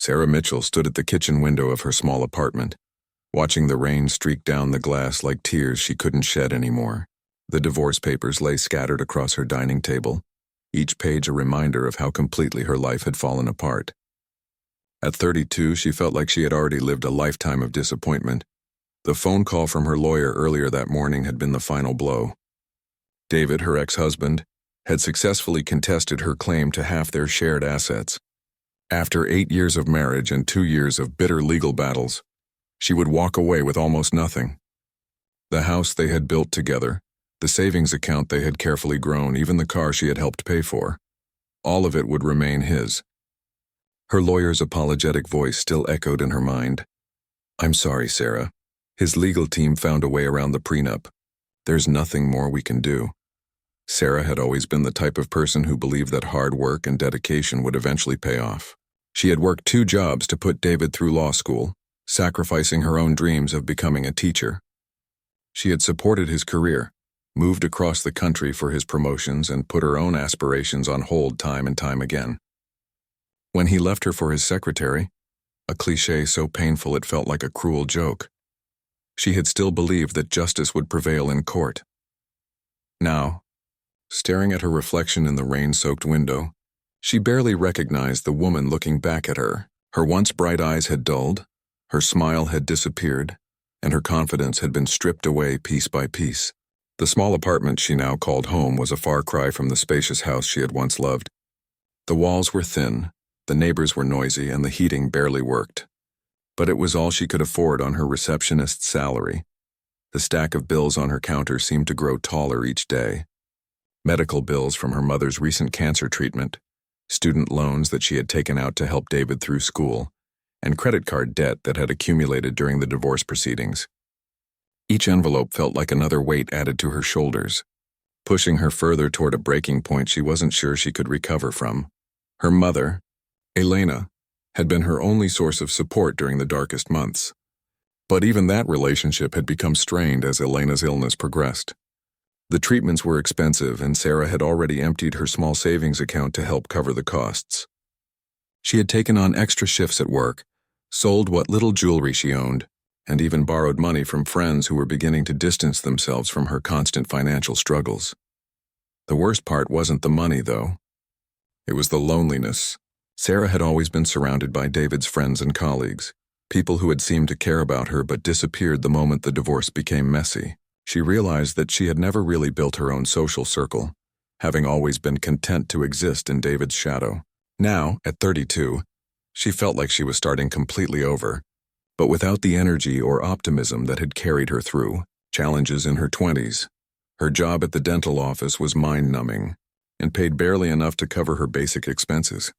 Sarah Mitchell stood at the kitchen window of her small apartment, watching the rain streak down the glass like tears she couldn't shed anymore. The divorce papers lay scattered across her dining table, each page a reminder of how completely her life had fallen apart. At 32, she felt like she had already lived a lifetime of disappointment. The phone call from her lawyer earlier that morning had been the final blow. David, her ex-husband, had successfully contested her claim to half their shared assets. After 8 years of marriage and 2 years of bitter legal battles, she would walk away with almost nothing. The house they had built together, the savings account they had carefully grown, even the car she had helped pay for, all of it would remain his. Her lawyer's apologetic voice still echoed in her mind. "I'm sorry, Sarah. His legal team found a way around the prenup. There's nothing more we can do." Sarah had always been the type of person who believed that hard work and dedication would eventually pay off. She had worked 2 jobs to put David through law school, sacrificing her own dreams of becoming a teacher. She had supported his career, moved across the country for his promotions, and put her own aspirations on hold time and time again. When he left her for his secretary, a cliché so painful it felt like a cruel joke, she had still believed that justice would prevail in court. Now, staring at her reflection in the rain-soaked window, she barely recognized the woman looking back at her. Her once bright eyes had dulled, her smile had disappeared, and her confidence had been stripped away piece by piece. The small apartment she now called home was a far cry from the spacious house she had once loved. The walls were thin, the neighbors were noisy, and the heating barely worked. But it was all she could afford on her receptionist's salary. The stack of bills on her counter seemed to grow taller each day. Medical bills from her mother's recent cancer treatment, student loans that she had taken out to help David through school, and credit card debt that had accumulated during the divorce proceedings. Each envelope felt like another weight added to her shoulders, pushing her further toward a breaking point she wasn't sure she could recover from. Her mother, Elena, had been her only source of support during the darkest months. But even that relationship had become strained as Elena's illness progressed. The treatments were expensive, and Sarah had already emptied her small savings account to help cover the costs. She had taken on extra shifts at work, sold what little jewelry she owned, and even borrowed money from friends who were beginning to distance themselves from her constant financial struggles. The worst part wasn't the money, though. It was the loneliness. Sarah had always been surrounded by David's friends and colleagues, people who had seemed to care about her but disappeared the moment the divorce became messy. She realized that she had never really built her own social circle, having always been content to exist in David's shadow. Now, at 32, she felt like she was starting completely over, but without the energy or optimism that had carried her through challenges in her 20s. Her job at the dental office was mind-numbing and paid barely enough to cover her basic expenses.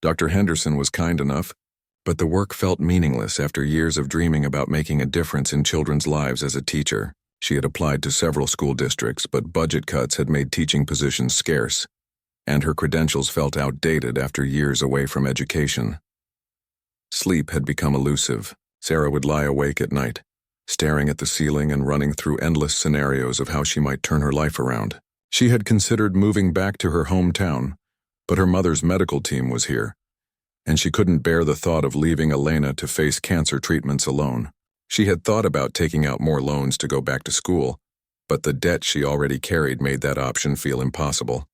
Dr. Henderson was kind enough, but the work felt meaningless after years of dreaming about making a difference in children's lives as a teacher. She had applied to several school districts, but budget cuts had made teaching positions scarce, and her credentials felt outdated after years away from education. Sleep had become elusive. Sarah would lie awake at night, staring at the ceiling and running through endless scenarios of how she might turn her life around. She had considered moving back to her hometown, but her mother's medical team was here, and she couldn't bear the thought of leaving Elena to face cancer treatments alone. She had thought about taking out more loans to go back to school, but the debt she already carried made that option feel impossible.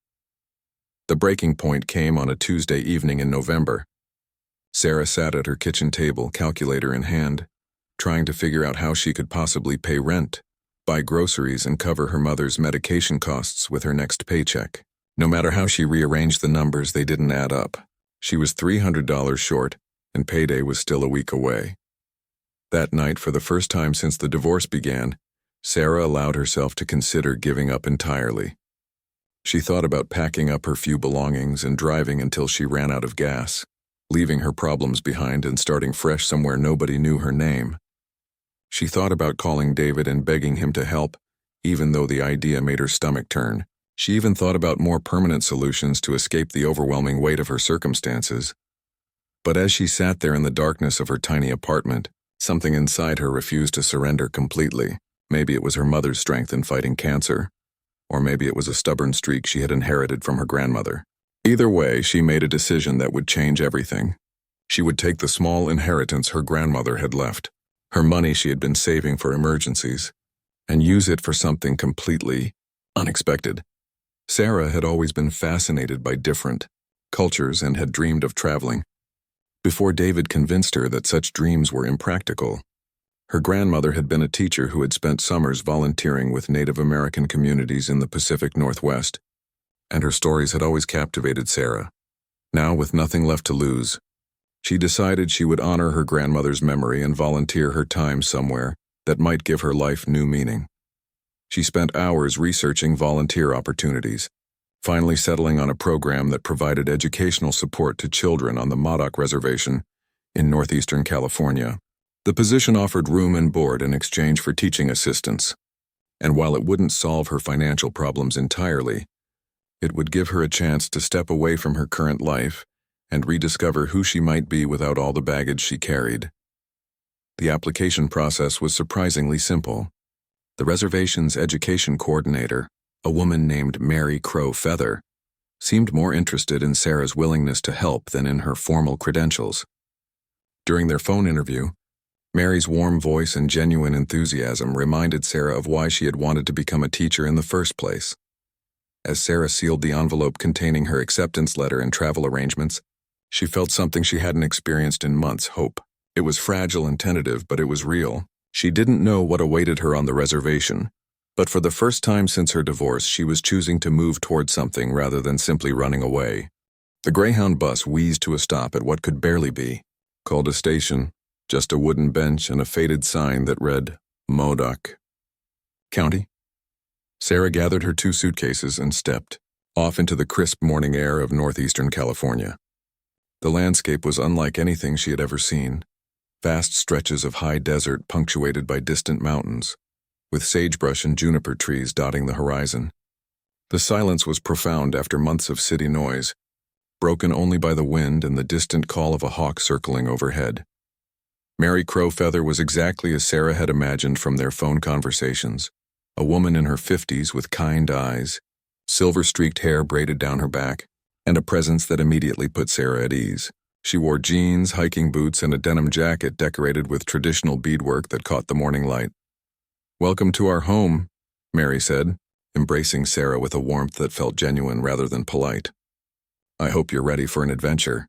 The breaking point came on a Tuesday evening in November. Sarah sat at her kitchen table, calculator in hand, trying to figure out how she could possibly pay rent, buy groceries, and cover her mother's medication costs with her next paycheck. No matter how she rearranged the numbers, they didn't add up. She was $300 short, and payday was still a week away. That night, for the first time since the divorce began, Sarah allowed herself to consider giving up entirely. She thought about packing up her few belongings and driving until she ran out of gas, leaving her problems behind and starting fresh somewhere nobody knew her name. She thought about calling David and begging him to help, even though the idea made her stomach turn. She even thought about more permanent solutions to escape the overwhelming weight of her circumstances. But as she sat there in the darkness of her tiny apartment, something inside her refused to surrender completely. Maybe it was her mother's strength in fighting cancer, or maybe it was a stubborn streak she had inherited from her grandmother. Either way, she made a decision that would change everything. She would take the small inheritance her grandmother had left, her money she had been saving for emergencies, and use it for something completely unexpected. Sarah had always been fascinated by different cultures and had dreamed of traveling. Before David convinced her that such dreams were impractical, her grandmother had been a teacher who had spent summers volunteering with Native American communities in the Pacific Northwest, and her stories had always captivated Sarah. Now, with nothing left to lose, she decided she would honor her grandmother's memory and volunteer her time somewhere that might give her life new meaning. She spent hours researching volunteer opportunities, finally settling on a program that provided educational support to children on the Modoc Reservation in northeastern California. The position offered room and board in exchange for teaching assistance, and while it wouldn't solve her financial problems entirely, it would give her a chance to step away from her current life and rediscover who she might be without all the baggage she carried. The application process was surprisingly simple. The reservation's education coordinator, a woman named Mary Crow Feather, seemed more interested in Sarah's willingness to help than in her formal credentials. During their phone interview, Mary's warm voice and genuine enthusiasm reminded Sarah of why she had wanted to become a teacher in the first place. As Sarah sealed the envelope containing her acceptance letter and travel arrangements, she felt something she hadn't experienced in months: hope. It was fragile and tentative, but it was real. She didn't know what awaited her on the reservation, but for the first time since her divorce, she was choosing to move toward something rather than simply running away. The Greyhound bus wheezed to a stop at what could barely be called a station, just a wooden bench and a faded sign that read, Modoc County. Sarah gathered her 2 suitcases and stepped off into the crisp morning air of northeastern California. The landscape was unlike anything she had ever seen. Vast stretches of high desert punctuated by distant mountains, with sagebrush and juniper trees dotting the horizon. The silence was profound after months of city noise, broken only by the wind and the distant call of a hawk circling overhead. Mary Crow Feather was exactly as Sarah had imagined from their phone conversations, a woman in her 50s with kind eyes, silver-streaked hair braided down her back, and a presence that immediately put Sarah at ease. She wore jeans, hiking boots, and a denim jacket decorated with traditional beadwork that caught the morning light. "Welcome to our home," Mary said, embracing Sarah with a warmth that felt genuine rather than polite. "I hope you're ready for an adventure."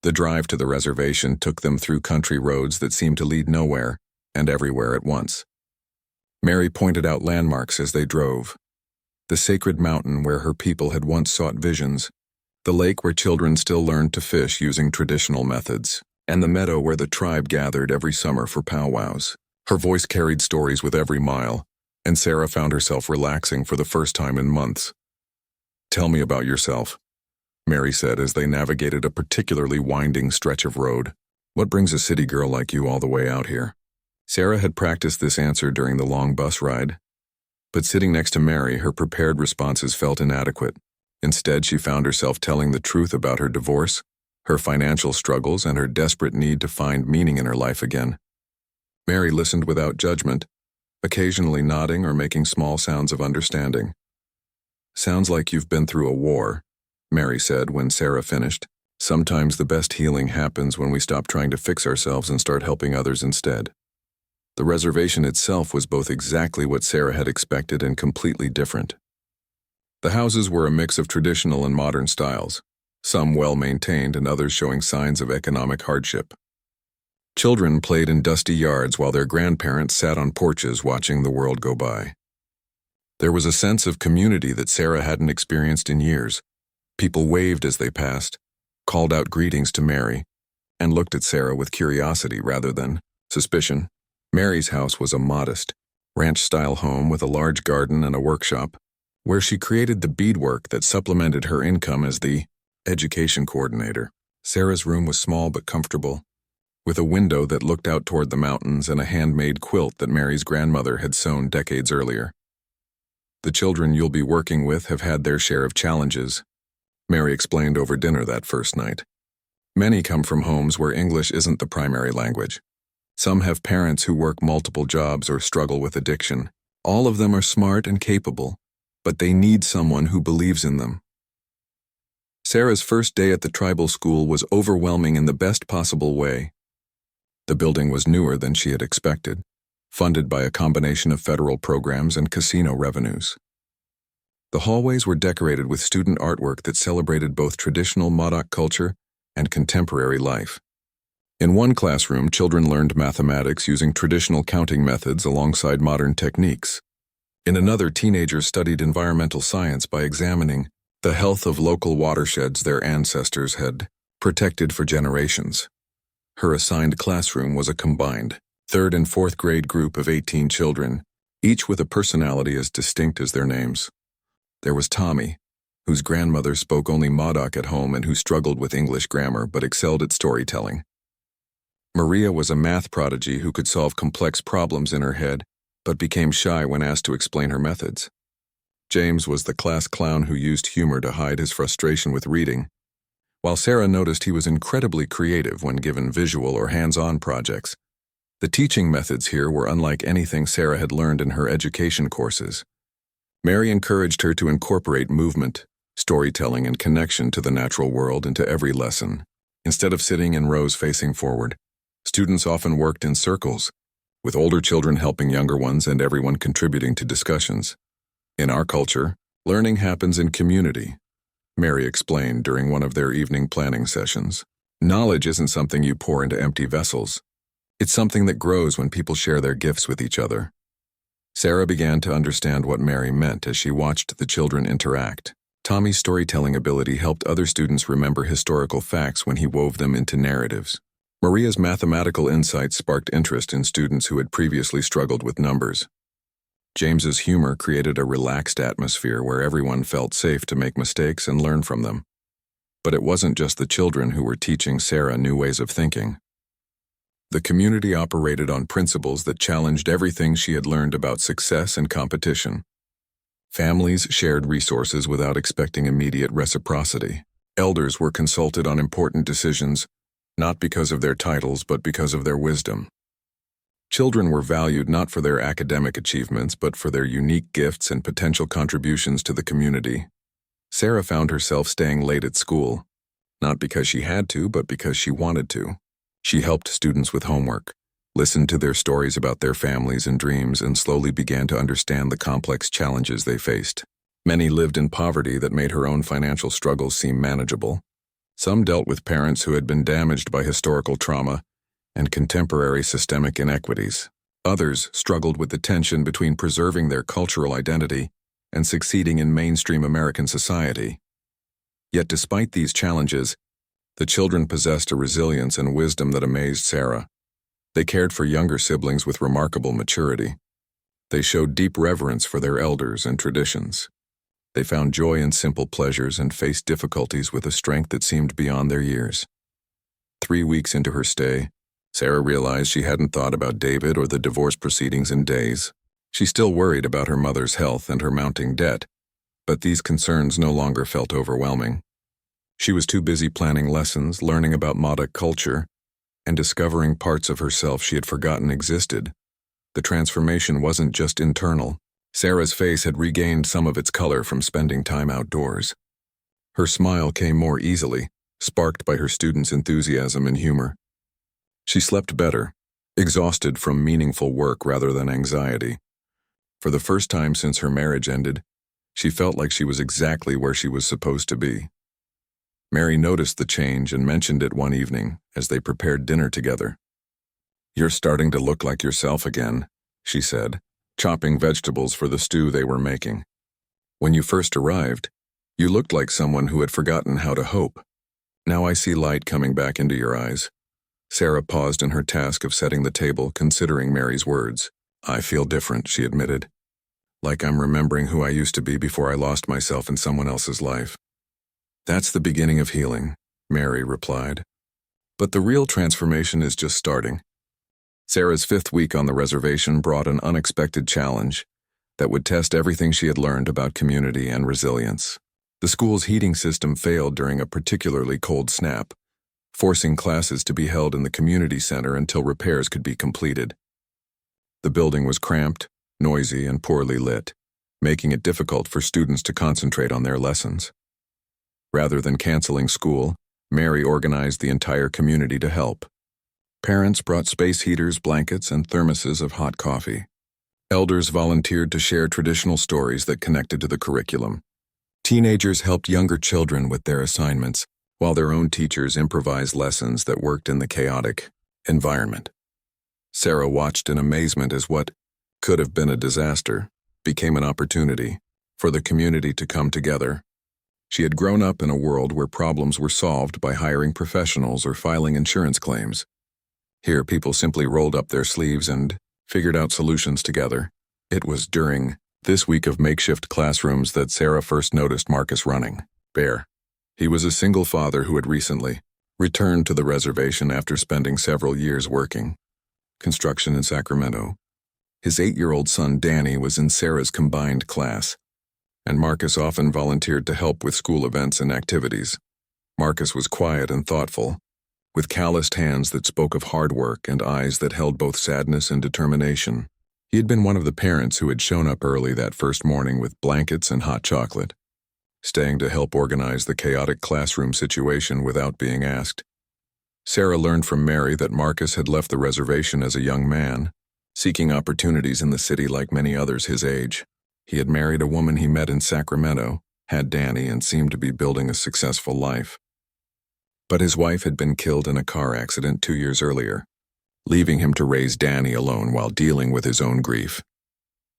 The drive to the reservation took them through country roads that seemed to lead nowhere and everywhere at once. Mary pointed out landmarks as they drove: the sacred mountain where her people had once sought visions, the lake where children still learned to fish using traditional methods, and the meadow where the tribe gathered every summer for powwows. Her voice carried stories with every mile, and Sarah found herself relaxing for the first time in months. "Tell me about yourself," Mary said as they navigated a particularly winding stretch of road. "What brings a city girl like you all the way out here?" Sarah had practiced this answer during the long bus ride, but sitting next to Mary, her prepared responses felt inadequate. Instead, she found herself telling the truth about her divorce, her financial struggles, and her desperate need to find meaning in her life again. Mary listened without judgment, occasionally nodding or making small sounds of understanding. "Sounds like you've been through a war," Mary said when Sarah finished. "Sometimes the best healing happens when we stop trying to fix ourselves and start helping others instead." The reservation itself was both exactly what Sarah had expected and completely different. The houses were a mix of traditional and modern styles, some well-maintained and others showing signs of economic hardship. Children played in dusty yards while their grandparents sat on porches watching the world go by. There was a sense of community that Sarah hadn't experienced in years. People waved as they passed, called out greetings to Mary, and looked at Sarah with curiosity rather than suspicion. Mary's house was a modest, ranch-style home with a large garden and a workshop, where she created the beadwork that supplemented her income as the education coordinator. Sarah's room was small but comfortable, with a window that looked out toward the mountains and a handmade quilt that Mary's grandmother had sewn decades earlier. "The children you'll be working with have had their share of challenges," Mary explained over dinner that first night. "Many come from homes where English isn't the primary language. Some have parents who work multiple jobs or struggle with addiction. All of them are smart and capable, but they need someone who believes in them." Sarah's first day at the tribal school was overwhelming in the best possible way. The building was newer than she had expected, funded by a combination of federal programs and casino revenues. The hallways were decorated with student artwork that celebrated both traditional Modoc culture and contemporary life. In one classroom, children learned mathematics using traditional counting methods alongside modern techniques. In another, teenagers studied environmental science by examining the health of local watersheds their ancestors had protected for generations. Her assigned classroom was a combined third and fourth grade group of 18 children, each with a personality as distinct as their names. There was Tommy, whose grandmother spoke only Modoc at home and who struggled with English grammar but excelled at storytelling. Maria was a math prodigy who could solve complex problems in her head but became shy when asked to explain her methods. James was the class clown who used humor to hide his frustration with reading, while Sarah noticed he was incredibly creative when given visual or hands-on projects. The teaching methods here were unlike anything Sarah had learned in her education courses. Mary encouraged her to incorporate movement, storytelling, and connection to the natural world into every lesson. Instead of sitting in rows facing forward, students often worked in circles, with older children helping younger ones and everyone contributing to discussions. In our culture, learning happens in community, Mary explained during one of their evening planning sessions. Knowledge isn't something you pour into empty vessels. It's something that grows when people share their gifts with each other. Sarah began to understand what Mary meant as she watched the children interact. Tommy's storytelling ability helped other students remember historical facts when he wove them into narratives. Maria's mathematical insights sparked interest in students who had previously struggled with numbers. James's humor created a relaxed atmosphere where everyone felt safe to make mistakes and learn from them. But it wasn't just the children who were teaching Sarah new ways of thinking. The community operated on principles that challenged everything she had learned about success and competition. Families shared resources without expecting immediate reciprocity. Elders were consulted on important decisions, not because of their titles but because of their wisdom. Children were valued not for their academic achievements but for their unique gifts and potential contributions to the community. Sarah found herself staying late at school, not because she had to but because she wanted to. She helped students with homework, listened to their stories about their families and dreams, and slowly began to understand the complex challenges they faced. Many lived in poverty that made her own financial struggles seem manageable. Some dealt with parents who had been damaged by historical trauma and contemporary systemic inequities. Others struggled with the tension between preserving their cultural identity and succeeding in mainstream American society. Yet despite these challenges, the children possessed a resilience and wisdom that amazed Sarah. They cared for younger siblings with remarkable maturity. They showed deep reverence for their elders and traditions. They found joy in simple pleasures and faced difficulties with a strength that seemed beyond their years. 3 weeks into her stay, Sarah realized she hadn't thought about David or the divorce proceedings in days. She still worried about her mother's health and her mounting debt, but these concerns no longer felt overwhelming. She was too busy planning lessons, learning about Modoc culture, and discovering parts of herself she had forgotten existed. The transformation wasn't just internal. Sarah's face had regained some of its color from spending time outdoors. Her smile came more easily, sparked by her students' enthusiasm and humor. She slept better, exhausted from meaningful work rather than anxiety. For the first time since her marriage ended, she felt like she was exactly where she was supposed to be. Mary noticed the change and mentioned it one evening as they prepared dinner together. "You're starting to look like yourself again," she said, chopping vegetables for the stew they were making. "When you first arrived, you looked like someone who had forgotten how to hope. Now I see light coming back into your eyes." Sarah paused in her task of setting the table, considering Mary's words. "I feel different," she admitted. "Like I'm remembering who I used to be before I lost myself in someone else's life." "That's the beginning of healing," Mary replied. "But the real transformation is just starting." Sarah's 5th week on the reservation brought an unexpected challenge that would test everything she had learned about community and resilience. The school's heating system failed during a particularly cold snap, forcing classes to be held in the community center until repairs could be completed. The building was cramped, noisy, and poorly lit, making it difficult for students to concentrate on their lessons. Rather than canceling school, Mary organized the entire community to help. Parents brought space heaters, blankets, and thermoses of hot coffee. Elders volunteered to share traditional stories that connected to the curriculum. Teenagers helped younger children with their assignments, while their own teachers improvised lessons that worked in the chaotic environment. Sarah watched in amazement as what could have been a disaster became an opportunity for the community to come together. She had grown up in a world where problems were solved by hiring professionals or filing insurance claims. Here, people simply rolled up their sleeves and figured out solutions together. It was during this week of makeshift classrooms that Sarah first noticed Marcus running. Bear. He was a single father who had recently returned to the reservation after spending several years working construction in Sacramento. His 8-year-old son Danny was in Sarah's combined class, and Marcus often volunteered to help with school events and activities. Marcus was quiet and thoughtful, with calloused hands that spoke of hard work and eyes that held both sadness and determination. He had been one of the parents who had shown up early that first morning with blankets and hot chocolate, staying to help organize the chaotic classroom situation without being asked. Sarah learned from Mary that Marcus had left the reservation as a young man, seeking opportunities in the city like many others his age. He had married a woman he met in Sacramento, had Danny, and seemed to be building a successful life. But his wife had been killed in a car accident 2 years earlier, leaving him to raise Danny alone while dealing with his own grief.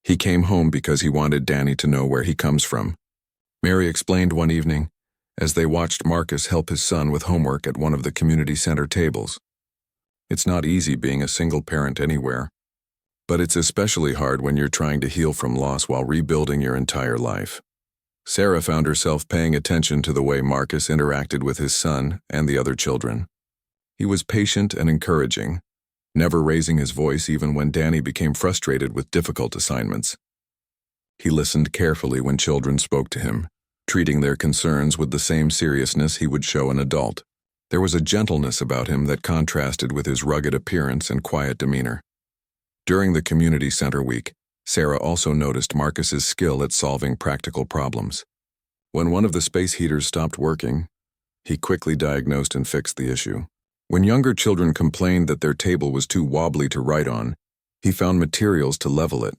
He came home because he wanted Danny to know where he comes from. Mary explained one evening, as they watched Marcus help his son with homework at one of the community center tables. It's not easy being a single parent anywhere, but it's especially hard when you're trying to heal from loss while rebuilding your entire life. Sarah found herself paying attention to the way Marcus interacted with his son and the other children. He was patient and encouraging, never raising his voice even when Danny became frustrated with difficult assignments. He listened carefully when children spoke to him, treating their concerns with the same seriousness he would show an adult. There was a gentleness about him that contrasted with his rugged appearance and quiet demeanor. During the community center week, Sarah also noticed Marcus's skill at solving practical problems. When one of the space heaters stopped working, he quickly diagnosed and fixed the issue. When younger children complained that their table was too wobbly to write on, he found materials to level it.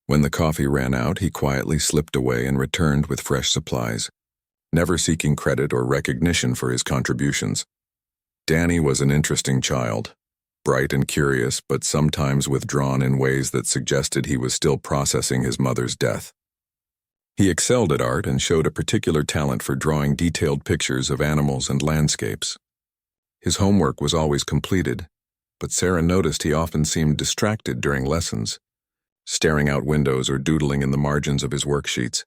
When the coffee ran out, he quietly slipped away and returned with fresh supplies, never seeking credit or recognition for his contributions. Danny was an interesting child, bright and curious, but sometimes withdrawn in ways that suggested he was still processing his mother's death. He excelled at art and showed a particular talent for drawing detailed pictures of animals and landscapes. His homework was always completed, but Sarah noticed he often seemed distracted during lessons, staring out windows or doodling in the margins of his worksheets.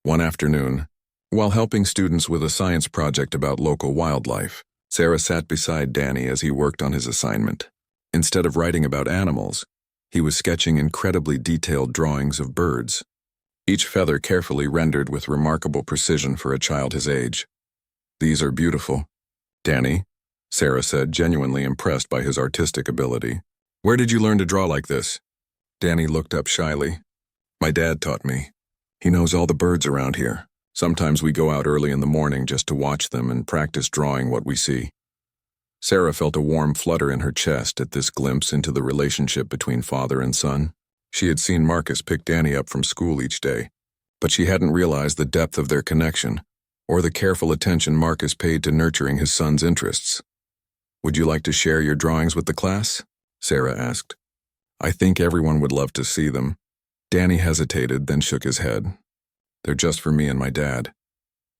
One afternoon, while helping students with a science project about local wildlife, Sarah sat beside Danny as he worked on his assignment. Instead of writing about animals, he was sketching incredibly detailed drawings of birds, each feather carefully rendered with remarkable precision for a child his age. "These are beautiful, Danny," Sarah said, genuinely impressed by his artistic ability. "Where did you learn to draw like this?" Danny looked up shyly. "My dad taught me. He knows all the birds around here. Sometimes we go out early in the morning just to watch them and practice drawing what we see." Sarah felt a warm flutter in her chest at this glimpse into the relationship between father and son. She had seen Marcus pick Danny up from school each day, but she hadn't realized the depth of their connection or the careful attention Marcus paid to nurturing his son's interests. "Would you like to share your drawings with the class?" Sarah asked. "I think everyone would love to see them." Danny hesitated, then shook his head. "They're just for me and my dad."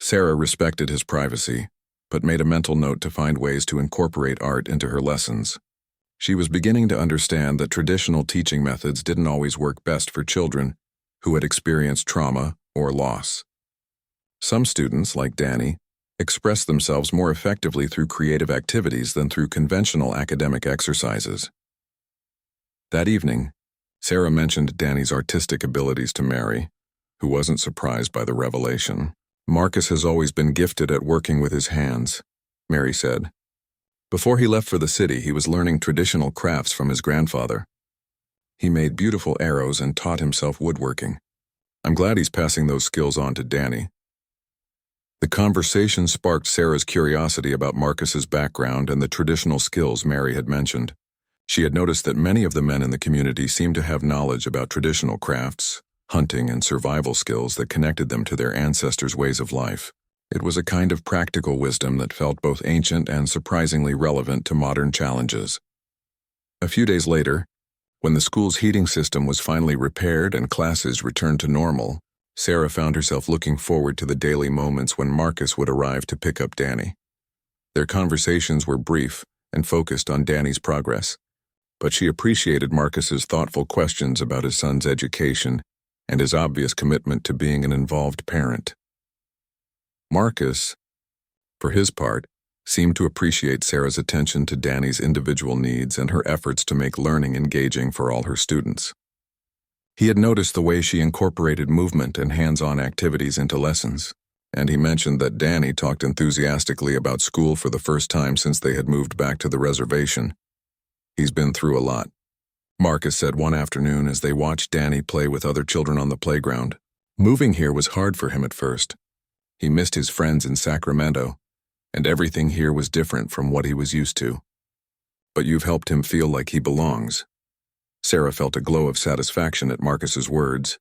Sarah respected his privacy, but made a mental note to find ways to incorporate art into her lessons. She was beginning to understand that traditional teaching methods didn't always work best for children who had experienced trauma or loss. Some students, like Danny, expressed themselves more effectively through creative activities than through conventional academic exercises. That evening, Sarah mentioned Danny's artistic abilities to Mary, who wasn't surprised by the revelation. "Marcus has always been gifted at working with his hands," Mary said. "Before he left for the city, he was learning traditional crafts from his grandfather. He made beautiful arrows and taught himself woodworking. I'm glad he's passing those skills on to Danny." The conversation sparked Sarah's curiosity about Marcus's background and the traditional skills Mary had mentioned. She had noticed that many of the men in the community seemed to have knowledge about traditional crafts, hunting, and survival skills that connected them to their ancestors' ways of life. It was a kind of practical wisdom that felt both ancient and surprisingly relevant to modern challenges. A few days later, when the school's heating system was finally repaired and classes returned to normal, Sarah found herself looking forward to the daily moments when Marcus would arrive to pick up Danny. Their conversations were brief and focused on Danny's progress, but she appreciated Marcus's thoughtful questions about his son's education and his obvious commitment to being an involved parent. Marcus, for his part, seemed to appreciate Sarah's attention to Danny's individual needs and her efforts to make learning engaging for all her students. He had noticed the way she incorporated movement and hands-on activities into lessons, and he mentioned that Danny talked enthusiastically about school for the first time since they had moved back to the reservation. "He's been through a lot," Marcus said one afternoon as they watched Danny play with other children on the playground. "Moving here was hard for him at first. He missed his friends in Sacramento, and everything here was different from what he was used to. But you've helped him feel like he belongs." Sarah felt a glow of satisfaction at Marcus's words,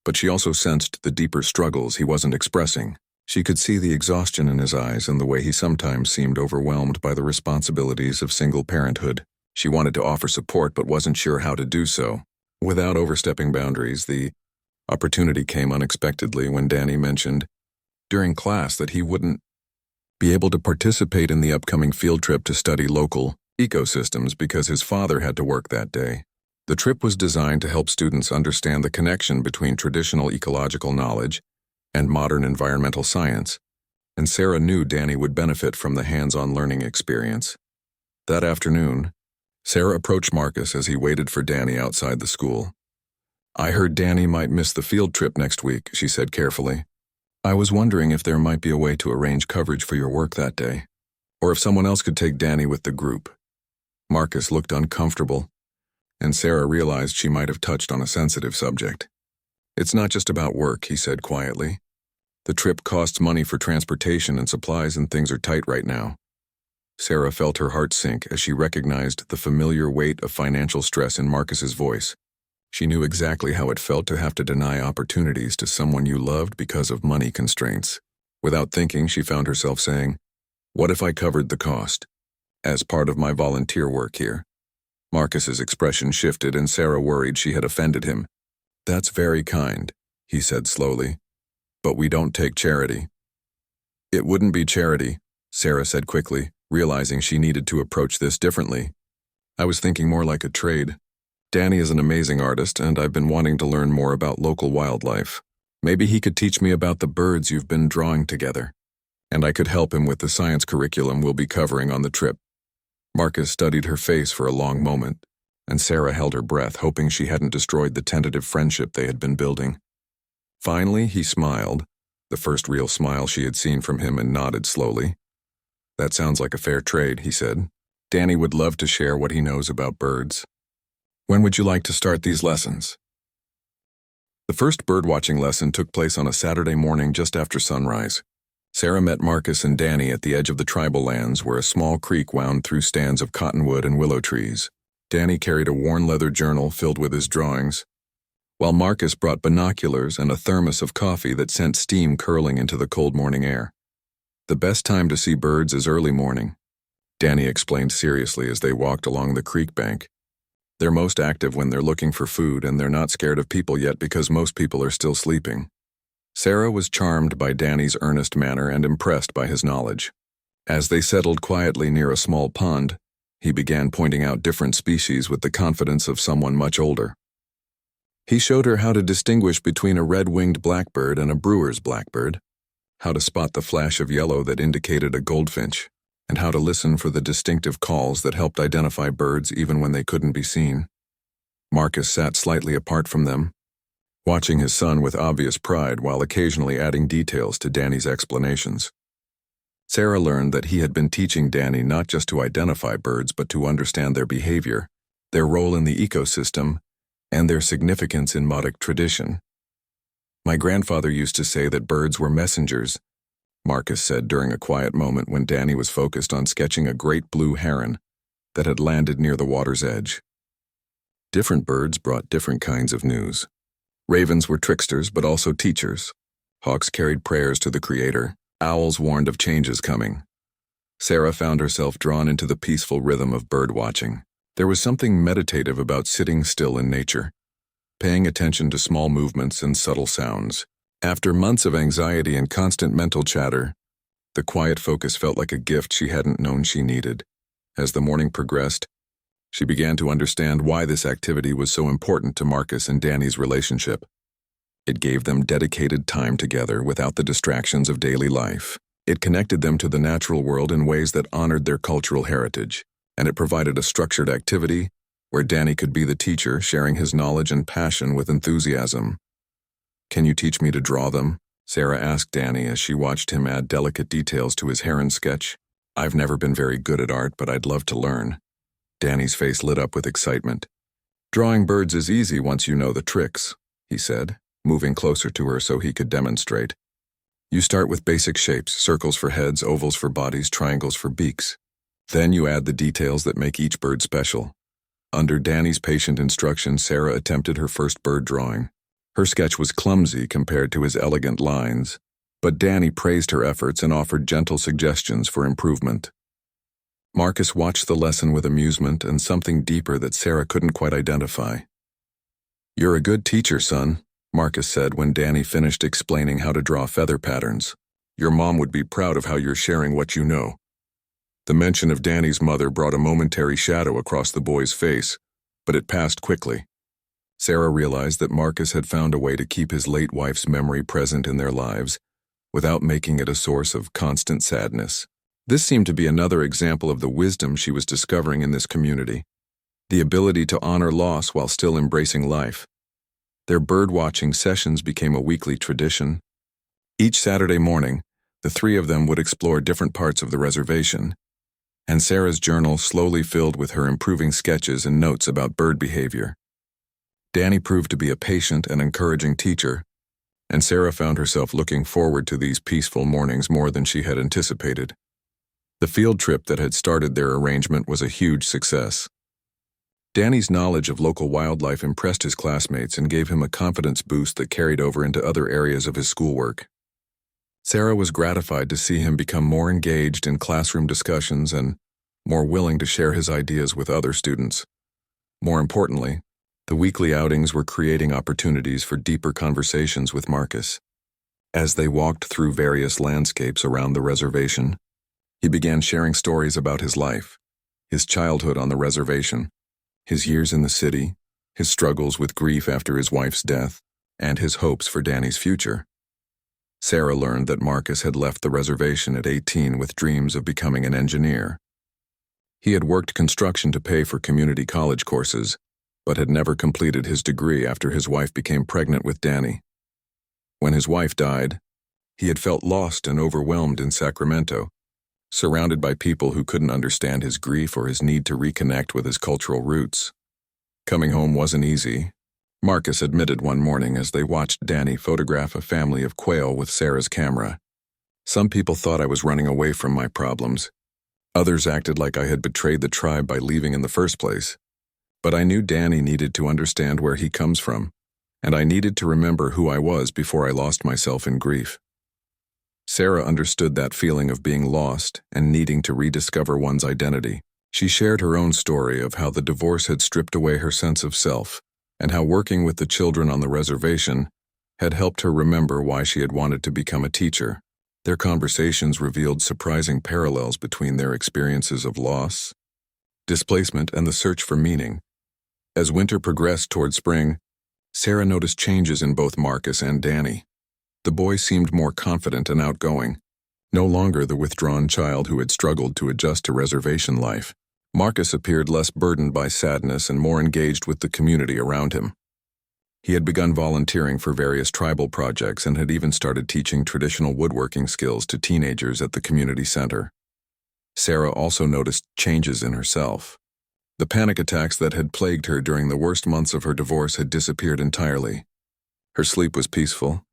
but she also sensed the deeper struggles he wasn't expressing. She could see the exhaustion in his eyes and the way he sometimes seemed overwhelmed by the responsibilities of single parenthood. She wanted to offer support but wasn't sure how to do so. Without overstepping boundaries, the opportunity came unexpectedly when Danny mentioned during class that he wouldn't be able to participate in the upcoming field trip to study local ecosystems because his father had to work that day. The trip was designed to help students understand the connection between traditional ecological knowledge and modern environmental science, and Sarah knew Danny would benefit from the hands-on learning experience. That afternoon, Sarah approached Marcus as he waited for Danny outside the school. "I heard Danny might miss the field trip next week," she said carefully. "I was wondering if there might be a way to arrange coverage for your work that day, or if someone else could take Danny with the group." Marcus looked uncomfortable, and Sarah realized she might have touched on a sensitive subject. "It's not just about work," he said quietly. "The trip costs money for transportation and supplies, and things are tight right now." Sarah felt her heart sink as she recognized the familiar weight of financial stress in Marcus's voice. She knew exactly how it felt to have to deny opportunities to someone you loved because of money constraints. Without thinking, she found herself saying, "What if I covered the cost, as part of my volunteer work here?" Marcus's expression shifted and Sarah worried she had offended him. "That's very kind," he said slowly, "but we don't take charity." "It wouldn't be charity," Sarah said quickly, realizing she needed to approach this differently. "I was thinking more like a trade. Danny is an amazing artist, and I've been wanting to learn more about local wildlife. Maybe he could teach me about the birds you've been drawing together, and I could help him with the science curriculum we'll be covering on the trip." Marcus studied her face for a long moment, and Sarah held her breath, hoping she hadn't destroyed the tentative friendship they had been building. Finally, he smiled, the first real smile she had seen from him, and nodded slowly. "That sounds like a fair trade," he said. "Danny would love to share what he knows about birds. When would you like to start these lessons?" The first birdwatching lesson took place on a Saturday morning just after sunrise. Sarah met Marcus and Danny at the edge of the tribal lands where a small creek wound through stands of cottonwood and willow trees. Danny carried a worn leather journal filled with his drawings, while Marcus brought binoculars and a thermos of coffee that sent steam curling into the cold morning air. "The best time to see birds is early morning," Danny explained seriously as they walked along the creek bank. "They're most active when they're looking for food, and they're not scared of people yet because most people are still sleeping." Sarah was charmed by Danny's earnest manner and impressed by his knowledge. As they settled quietly near a small pond, he began pointing out different species with the confidence of someone much older. He showed her how to distinguish between a red-winged blackbird and a brewer's blackbird, how to spot the flash of yellow that indicated a goldfinch, and how to listen for the distinctive calls that helped identify birds even when they couldn't be seen. Marcus sat slightly apart from them, watching his son with obvious pride while occasionally adding details to Danny's explanations. Sarah learned that he had been teaching Danny not just to identify birds but to understand their behavior, their role in the ecosystem, and their significance in Modoc tradition. "My grandfather used to say that birds were messengers," Marcus said during a quiet moment when Danny was focused on sketching a great blue heron that had landed near the water's edge. Different birds brought different kinds of news. Ravens were tricksters, but also teachers. Hawks carried prayers to the Creator. Owls warned of changes coming. Sarah found herself drawn into the peaceful rhythm of bird watching. There was something meditative about sitting still in nature, paying attention to small movements and subtle sounds. After months of anxiety and constant mental chatter, the quiet focus felt like a gift she hadn't known she needed. As the morning progressed, she began to understand why this activity was so important to Marcus and Danny's relationship. It gave them dedicated time together without the distractions of daily life. It connected them to the natural world in ways that honored their cultural heritage, and it provided a structured activity where Danny could be the teacher, sharing his knowledge and passion with enthusiasm. "Can you teach me to draw them?" Sarah asked Danny as she watched him add delicate details to his heron sketch. "I've never been very good at art, but I'd love to learn." Danny's face lit up with excitement. "Drawing birds is easy once you know the tricks," he said, moving closer to her so he could demonstrate. "You start with basic shapes, circles for heads, ovals for bodies, triangles for beaks. Then you add the details that make each bird special." Under Danny's patient instruction, Sarah attempted her first bird drawing. Her sketch was clumsy compared to his elegant lines, but Danny praised her efforts and offered gentle suggestions for improvement. Marcus watched the lesson with amusement and something deeper that Sarah couldn't quite identify. "You're a good teacher, son," Marcus said when Danny finished explaining how to draw feather patterns. "Your mom would be proud of how you're sharing what you know." The mention of Danny's mother brought a momentary shadow across the boy's face, but it passed quickly. Sarah realized that Marcus had found a way to keep his late wife's memory present in their lives, without making it a source of constant sadness. This seemed to be another example of the wisdom she was discovering in this community, the ability to honor loss while still embracing life. Their bird-watching sessions became a weekly tradition. Each Saturday morning, the three of them would explore different parts of the reservation, and Sarah's journal slowly filled with her improving sketches and notes about bird behavior. Danny proved to be a patient and encouraging teacher, and Sarah found herself looking forward to these peaceful mornings more than she had anticipated. The field trip that had started their arrangement was a huge success. Danny's knowledge of local wildlife impressed his classmates and gave him a confidence boost that carried over into other areas of his schoolwork. Sarah was gratified to see him become more engaged in classroom discussions and more willing to share his ideas with other students. More importantly, the weekly outings were creating opportunities for deeper conversations with Marcus. As they walked through various landscapes around the reservation, he began sharing stories about his life, his childhood on the reservation, his years in the city, his struggles with grief after his wife's death, and his hopes for Danny's future. Sarah learned that Marcus had left the reservation at 18 with dreams of becoming an engineer. He had worked construction to pay for community college courses, but had never completed his degree after his wife became pregnant with Danny. When his wife died, he had felt lost and overwhelmed in Sacramento, surrounded by people who couldn't understand his grief or his need to reconnect with his cultural roots. Coming home wasn't easy, Marcus admitted one morning as they watched Danny photograph a family of quail with Sarah's camera. "Some people thought I was running away from my problems. Others acted like I had betrayed the tribe by leaving in the first place. But I knew Danny needed to understand where he comes from, and I needed to remember who I was before I lost myself in grief." Sarah understood that feeling of being lost and needing to rediscover one's identity. She shared her own story of how the divorce had stripped away her sense of self, and how working with the children on the reservation had helped her remember why she had wanted to become a teacher. Their conversations revealed surprising parallels between their experiences of loss, displacement, and the search for meaning. As winter progressed toward spring, Sarah noticed changes in both Marcus and Danny. The boy seemed more confident and outgoing, no longer the withdrawn child who had struggled to adjust to reservation life. Marcus appeared less burdened by sadness and more engaged with the community around him. He had begun volunteering for various tribal projects and had even started teaching traditional woodworking skills to teenagers at the community center. Sarah also noticed changes in herself. The panic attacks that had plagued her during the worst months of her divorce had disappeared entirely. Her sleep was peaceful,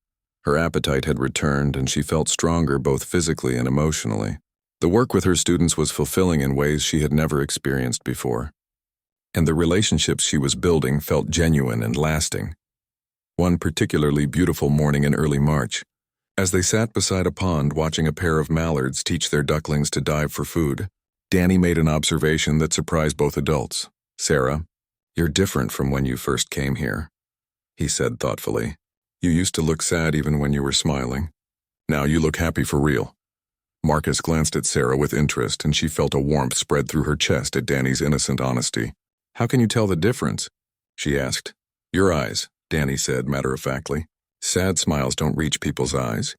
Her appetite had returned and she felt stronger both physically and emotionally. The work with her students was fulfilling in ways she had never experienced before. And the relationships she was building felt genuine and lasting. One particularly beautiful morning in early March, as they sat beside a pond watching a pair of mallards teach their ducklings to dive for food, Danny made an observation that surprised both adults. "Sarah, you're different from when you first came here," he said thoughtfully. "You used to look sad even when you were smiling. Now you look happy for real." Marcus glanced at Sarah with interest, and she felt a warmth spread through her chest at Danny's innocent honesty. "How can you tell the difference?" she asked. "Your eyes," Danny said matter-of-factly. "Sad smiles don't reach people's eyes.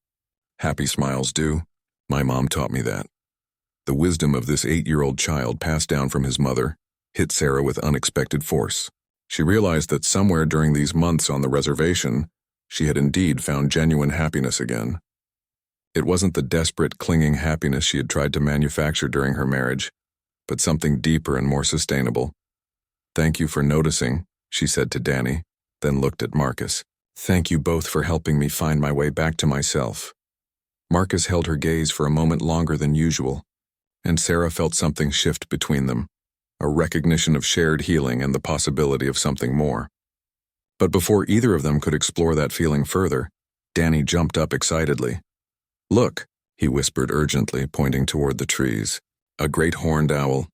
Happy smiles do. My mom taught me that." The wisdom of this 8-year-old child passed down from his mother hit Sarah with unexpected force. She realized that somewhere during these months on the reservation, she had indeed found genuine happiness again. It wasn't the desperate, clinging happiness she had tried to manufacture during her marriage, but something deeper and more sustainable. "Thank you for noticing," she said to Danny, then looked at Marcus. "Thank you both for helping me find my way back to myself." Marcus held her gaze for a moment longer than usual, and Sarah felt something shift between them, a recognition of shared healing and the possibility of something more. But before either of them could explore that feeling further, Danny jumped up excitedly. "Look," he whispered urgently, pointing toward the trees. "A great horned owl.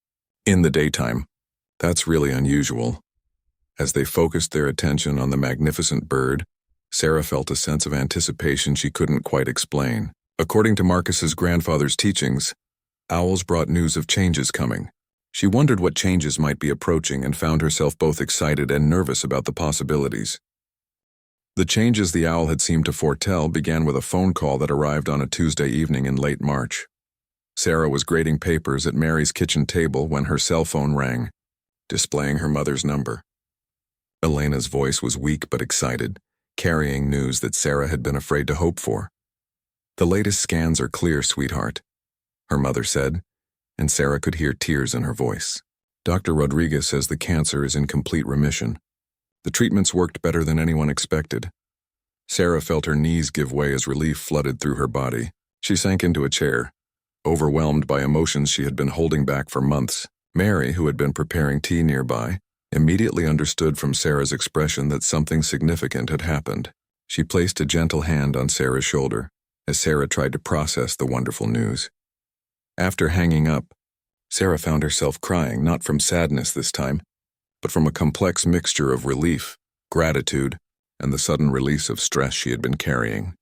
In the daytime. That's really unusual." As they focused their attention on the magnificent bird, Sarah felt a sense of anticipation she couldn't quite explain. According to Marcus's grandfather's teachings, owls brought news of changes coming. She wondered what changes might be approaching and found herself both excited and nervous about the possibilities. The changes the owl had seemed to foretell began with a phone call that arrived on a Tuesday evening in late March. Sarah was grading papers at Mary's kitchen table when her cell phone rang, displaying her mother's number. Elena's voice was weak but excited, carrying news that Sarah had been afraid to hope for. "The latest scans are clear, sweetheart," her mother said, and Sarah could hear tears in her voice. "Dr. Rodriguez says the cancer is in complete remission. The treatments worked better than anyone expected." Sarah felt her knees give way as relief flooded through her body. She sank into a chair, overwhelmed by emotions she had been holding back for months. Mary, who had been preparing tea nearby, immediately understood from Sarah's expression that something significant had happened. She placed a gentle hand on Sarah's shoulder as Sarah tried to process the wonderful news. After hanging up, Sarah found herself crying, not from sadness this time, but from a complex mixture of relief, gratitude, and the sudden release of stress she had been carrying.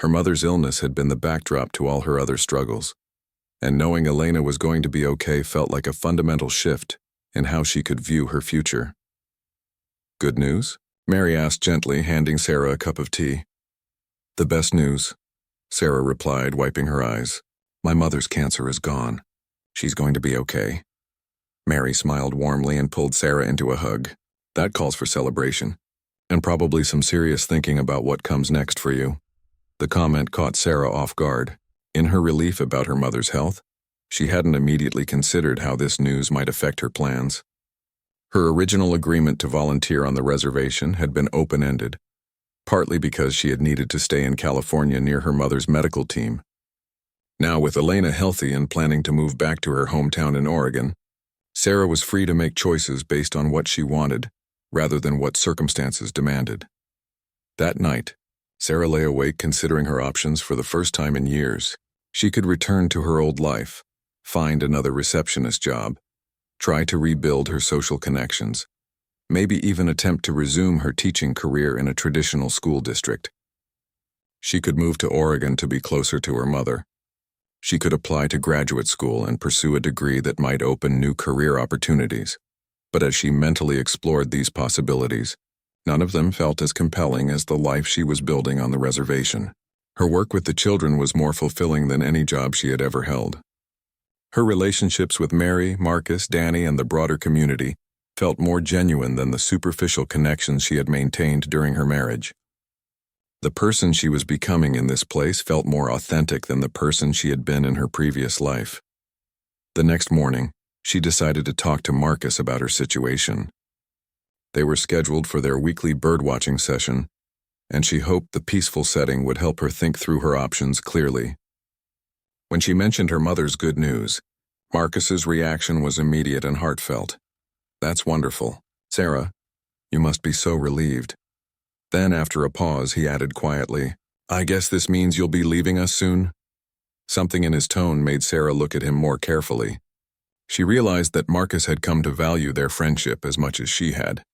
Her mother's illness had been the backdrop to all her other struggles, and knowing Elena was going to be okay felt like a fundamental shift in how she could view her future. "Good news?" Mary asked gently, handing Sarah a cup of tea. "The best news," Sarah replied, wiping her eyes. "My mother's cancer is gone. She's going to be okay." Mary smiled warmly and pulled Sarah into a hug. "That calls for celebration, and probably some serious thinking about what comes next for you." The comment caught Sarah off guard. In her relief about her mother's health, she hadn't immediately considered how this news might affect her plans. Her original agreement to volunteer on the reservation had been open-ended, partly because she had needed to stay in California near her mother's medical team. Now, with Elena healthy and planning to move back to her hometown in Oregon, Sarah was free to make choices based on what she wanted, rather than what circumstances demanded. That night, Sarah lay awake considering her options for the first time in years. She could return to her old life, find another receptionist job, try to rebuild her social connections, maybe even attempt to resume her teaching career in a traditional school district. She could move to Oregon to be closer to her mother. She could apply to graduate school and pursue a degree that might open new career opportunities. But as she mentally explored these possibilities, none of them felt as compelling as the life she was building on the reservation. Her work with the children was more fulfilling than any job she had ever held. Her relationships with Mary, Marcus, Danny, and the broader community felt more genuine than the superficial connections she had maintained during her marriage. The person she was becoming in this place felt more authentic than the person she had been in her previous life. The next morning, she decided to talk to Marcus about her situation. They were scheduled for their weekly birdwatching session, and she hoped the peaceful setting would help her think through her options clearly. When she mentioned her mother's good news, Marcus's reaction was immediate and heartfelt. "That's wonderful. Sarah, you must be so relieved." Then, after a pause, he added quietly, "I guess this means you'll be leaving us soon?" Something in his tone made Sarah look at him more carefully. She realized that Marcus had come to value their friendship as much as she had,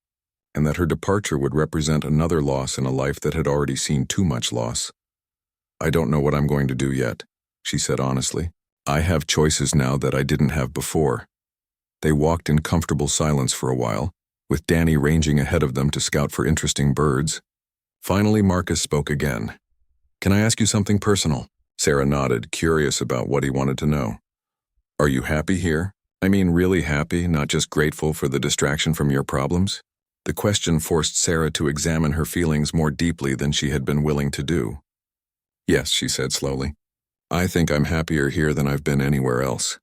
and that her departure would represent another loss in a life that had already seen too much loss. "I don't know what I'm going to do yet," she said honestly. "I have choices now that I didn't have before." They walked in comfortable silence for a while, with Danny ranging ahead of them to scout for interesting birds. Finally, Marcus spoke again. "Can I ask you something personal?" Sarah nodded, curious about what he wanted to know. "Are you happy here? I mean really happy, not just grateful for the distraction from your problems?" The question forced Sarah to examine her feelings more deeply than she had been willing to do. "Yes," she said slowly. "I think I'm happier here than I've been anywhere else.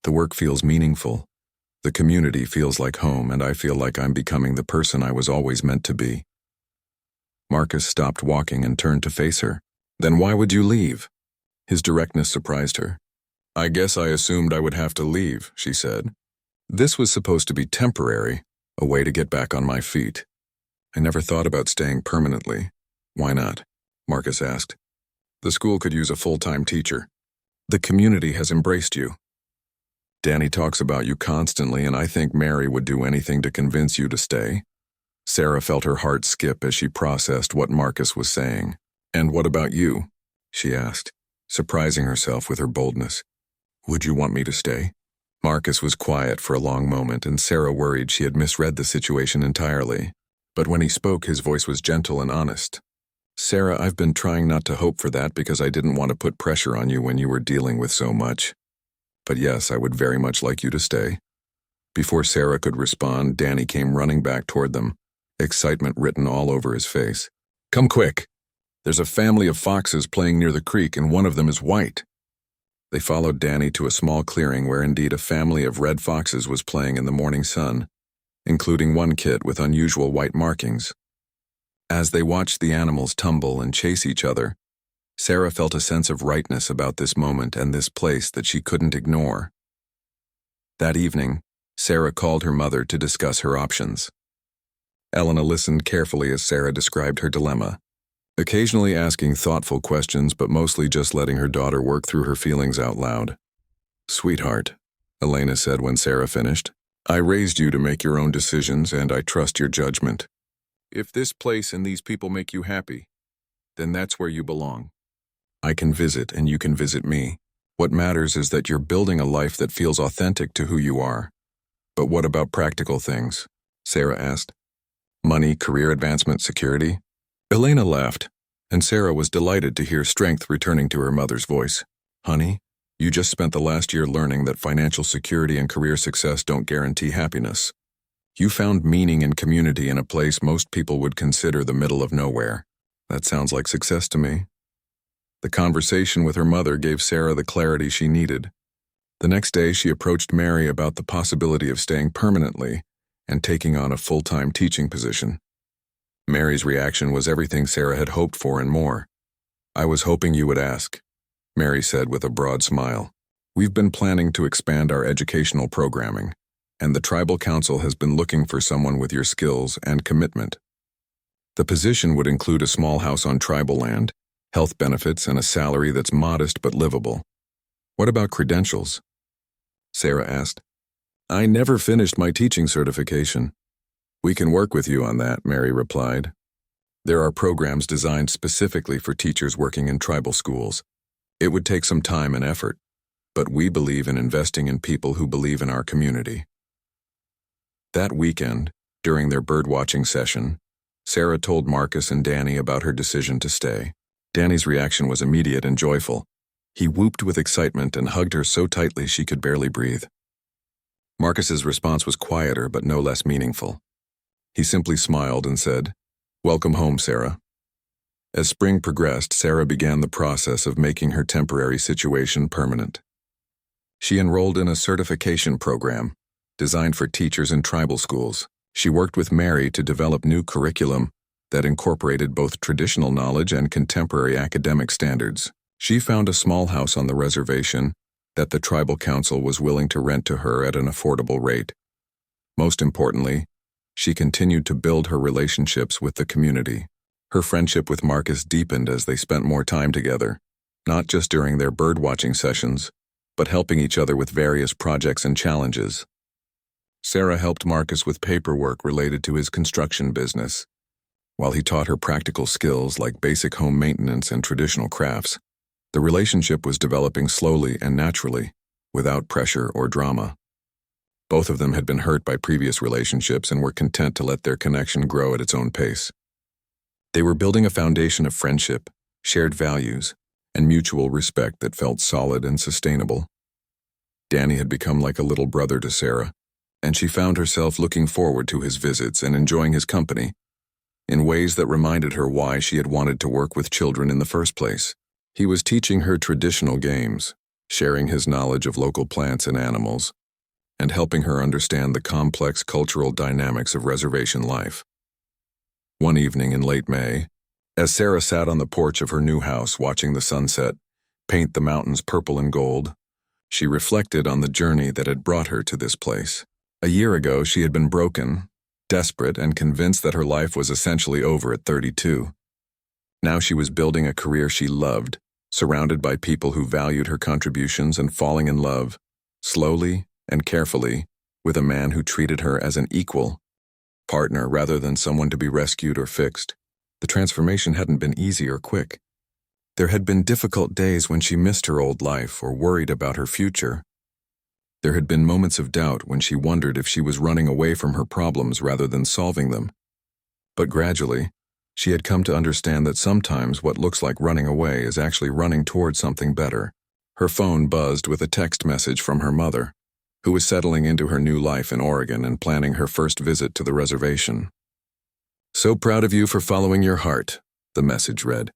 The work feels meaningful. The community feels like home, and I feel like I'm becoming the person I was always meant to be." Marcus stopped walking and turned to face her. "Then why would you leave?" His directness surprised her. "I guess I assumed I would have to leave," she said. "This was supposed to be temporary, a way to get back on my feet. I never thought about staying permanently." "Why not?" Marcus asked. "The school could use a full-time teacher. The community has embraced you. Danny talks about you constantly, and I think Mary would do anything to convince you to stay." Sarah felt her heart skip as she processed what Marcus was saying. "And what about you?" she asked, surprising herself with her boldness. "Would you want me to stay?" Marcus was quiet for a long moment, and Sarah worried she had misread the situation entirely. But when he spoke, his voice was gentle and honest. "Sarah, I've been trying not to hope for that because I didn't want to put pressure on you when you were dealing with so much. But yes, I would very much like you to stay." Before Sarah could respond, Danny came running back toward them, excitement written all over his face. "Come quick! There's a family of foxes playing near the creek, and one of them is white." They followed Danny to a small clearing where indeed a family of red foxes was playing in the morning sun, including one kit with unusual white markings. As they watched the animals tumble and chase each other, Sarah felt a sense of rightness about this moment and this place that she couldn't ignore. That evening, Sarah called her mother to discuss her options. Elena listened carefully as Sarah described her dilemma, occasionally asking thoughtful questions but mostly just letting her daughter work through her feelings out loud. "Sweetheart," Elena said when Sarah finished, "I raised you to make your own decisions, and I trust your judgment. If this place and these people make you happy, then that's where you belong. I can visit and you can visit me. What matters is that you're building a life that feels authentic to who you are." "But what about practical things?" Sarah asked. "Money, career advancement, security?" Elena laughed, and Sarah was delighted to hear strength returning to her mother's voice. "Honey, you just spent the last year learning that financial security and career success don't guarantee happiness. You found meaning and community in a place most people would consider the middle of nowhere. That sounds like success to me." The conversation with her mother gave Sarah the clarity she needed. The next day, she approached Mary about the possibility of staying permanently and taking on a full-time teaching position. Mary's reaction was everything Sarah had hoped for and more. "I was hoping you would ask," Mary said with a broad smile. "We've been planning to expand our educational programming, and the Tribal Council has been looking for someone with your skills and commitment. The position would include a small house on tribal land, health benefits, and a salary that's modest but livable." "What about credentials?" Sarah asked. "I never finished my teaching certification." "We can work with you on that," Mary replied. "There are programs designed specifically for teachers working in tribal schools. It would take some time and effort, but we believe in investing in people who believe in our community." That weekend, during their birdwatching session, Sarah told Marcus and Danny about her decision to stay. Danny's reaction was immediate and joyful. He whooped with excitement and hugged her so tightly she could barely breathe. Marcus's response was quieter but no less meaningful. He simply smiled and said, "Welcome home, Sarah." As spring progressed, Sarah began the process of making her temporary situation permanent. She enrolled in a certification program designed for teachers in tribal schools. She worked with Mary to develop new curriculum that incorporated both traditional knowledge and contemporary academic standards. She found a small house on the reservation that the tribal council was willing to rent to her at an affordable rate. Most importantly, she continued to build her relationships with the community. Her friendship with Marcus deepened as they spent more time together, not just during their birdwatching sessions, but helping each other with various projects and challenges. Sarah helped Marcus with paperwork related to his construction business, while he taught her practical skills like basic home maintenance and traditional crafts. The relationship was developing slowly and naturally, without pressure or drama. Both of them had been hurt by previous relationships and were content to let their connection grow at its own pace. They were building a foundation of friendship, shared values, and mutual respect that felt solid and sustainable. Danny had become like a little brother to Sarah, and she found herself looking forward to his visits and enjoying his company, in ways that reminded her why she had wanted to work with children in the first place. He was teaching her traditional games, sharing his knowledge of local plants and animals, and helping her understand the complex cultural dynamics of reservation life. One evening in late May, as Sarah sat on the porch of her new house watching the sunset paint the mountains purple and gold, she reflected on the journey that had brought her to this place. A year ago, she had been broken, desperate, and convinced that her life was essentially over at 32. Now she was building a career she loved, surrounded by people who valued her contributions and falling in love, slowly and carefully, with a man who treated her as an equal partner rather than someone to be rescued or fixed. The transformation hadn't been easy or quick. There had been difficult days when she missed her old life or worried about her future. There had been moments of doubt when she wondered if she was running away from her problems rather than solving them. But gradually, she had come to understand that sometimes what looks like running away is actually running toward something better. Her phone buzzed with a text message from her mother, who was settling into her new life in Oregon and planning her first visit to the reservation. "So proud of you for following your heart," the message read.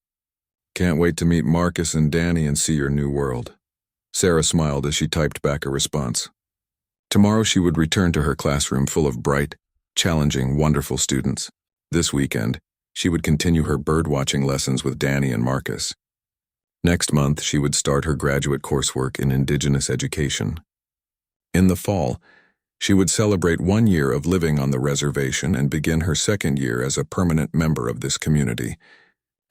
"Can't wait to meet Marcus and Danny and see your new world." Sarah smiled as she typed back a response. Tomorrow she would return to her classroom full of bright, challenging, wonderful students. This weekend, she would continue her birdwatching lessons with Danny and Marcus. Next month, she would start her graduate coursework in Indigenous education. In the fall, she would celebrate 1 year of living on the reservation and begin her second year as a permanent member of this community.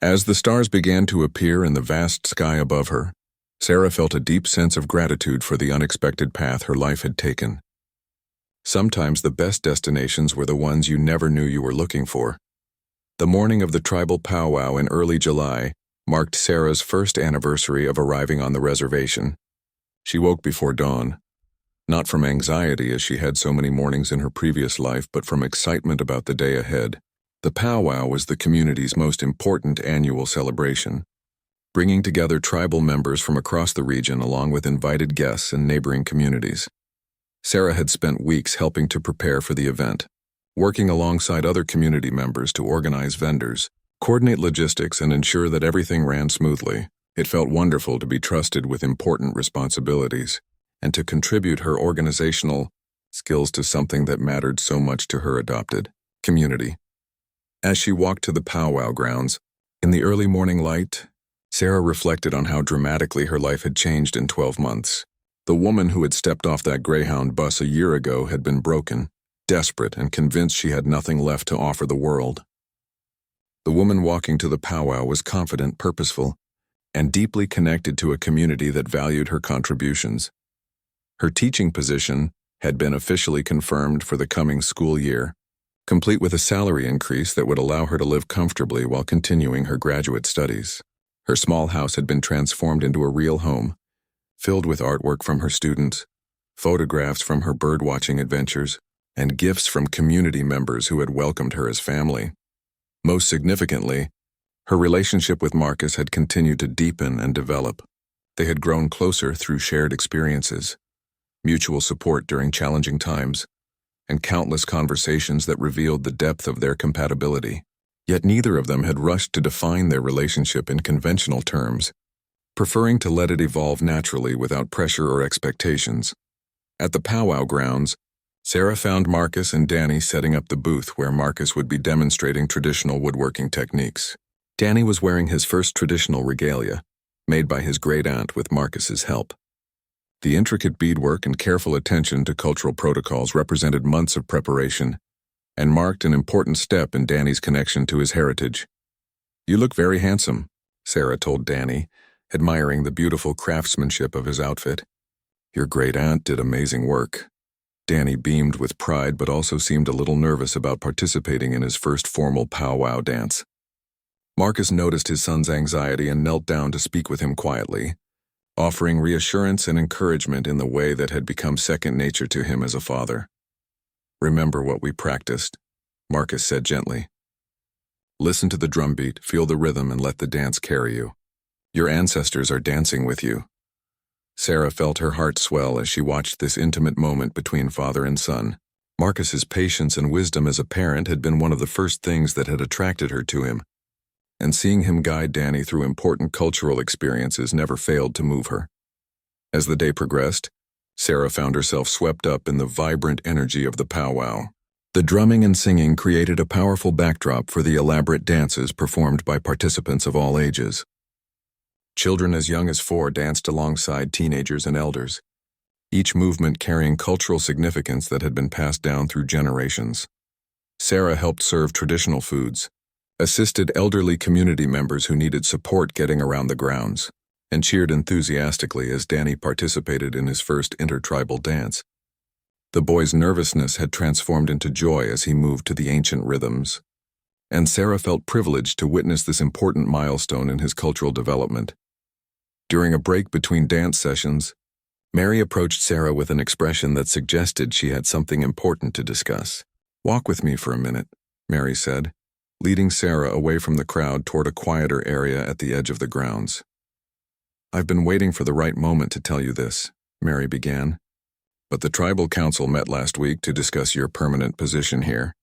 As the stars began to appear in the vast sky above her, Sarah felt a deep sense of gratitude for the unexpected path her life had taken. Sometimes the best destinations were the ones you never knew you were looking for. The morning of the tribal powwow in early July marked Sarah's first anniversary of arriving on the reservation. She woke before dawn, not from anxiety as she had so many mornings in her previous life, but from excitement about the day ahead. The powwow was the community's most important annual celebration, bringing together tribal members from across the region along with invited guests and neighboring communities. Sarah had spent weeks helping to prepare for the event, working alongside other community members to organize vendors, coordinate logistics, and ensure that everything ran smoothly. It felt wonderful to be trusted with important responsibilities and to contribute her organizational skills to something that mattered so much to her adopted community. As she walked to the powwow grounds, in the early morning light, Sarah reflected on how dramatically her life had changed in 12 months. The woman who had stepped off that Greyhound bus a year ago had been broken, desperate, and convinced she had nothing left to offer the world. The woman walking to the powwow was confident, purposeful, and deeply connected to a community that valued her contributions. Her teaching position had been officially confirmed for the coming school year, complete with a salary increase that would allow her to live comfortably while continuing her graduate studies. Her small house had been transformed into a real home, filled with artwork from her students, photographs from her birdwatching adventures, and gifts from community members who had welcomed her as family. Most significantly, her relationship with Marcus had continued to deepen and develop. They had grown closer through shared experiences, mutual support during challenging times, and countless conversations that revealed the depth of their compatibility. Yet neither of them had rushed to define their relationship in conventional terms, preferring to let it evolve naturally without pressure or expectations. At the powwow grounds, Sarah found Marcus and Danny setting up the booth where Marcus would be demonstrating traditional woodworking techniques. Danny was wearing his first traditional regalia, made by his great-aunt with Marcus's help. The intricate beadwork and careful attention to cultural protocols represented months of preparation and marked an important step in Danny's connection to his heritage. "You look very handsome," Sarah told Danny, admiring the beautiful craftsmanship of his outfit. "Your great-aunt did amazing work." Danny beamed with pride but also seemed a little nervous about participating in his first formal powwow dance. Marcus noticed his son's anxiety and knelt down to speak with him quietly, offering reassurance and encouragement in the way that had become second nature to him as a father. "Remember what we practiced," Marcus said gently. "Listen to the drumbeat, feel the rhythm, and let the dance carry you. Your ancestors are dancing with you." Sarah felt her heart swell as she watched this intimate moment between father and son. Marcus's patience and wisdom as a parent had been one of the first things that had attracted her to him, and seeing him guide Danny through important cultural experiences never failed to move her. As the day progressed, Sarah found herself swept up in the vibrant energy of the powwow. The drumming and singing created a powerful backdrop for the elaborate dances performed by participants of all ages. Children as young as 4 danced alongside teenagers and elders, each movement carrying cultural significance that had been passed down through generations. Sarah helped serve traditional foods, assisted elderly community members who needed support getting around the grounds, and cheered enthusiastically as Danny participated in his first intertribal dance. The boy's nervousness had transformed into joy as he moved to the ancient rhythms, and Sarah felt privileged to witness this important milestone in his cultural development. During a break between dance sessions, Mary approached Sarah with an expression that suggested she had something important to discuss. "Walk with me for a minute," Mary said, leading Sarah away from the crowd toward a quieter area at the edge of the grounds. "I've been waiting for the right moment to tell you this," Mary began, "but the tribal council met last week to discuss your permanent position here,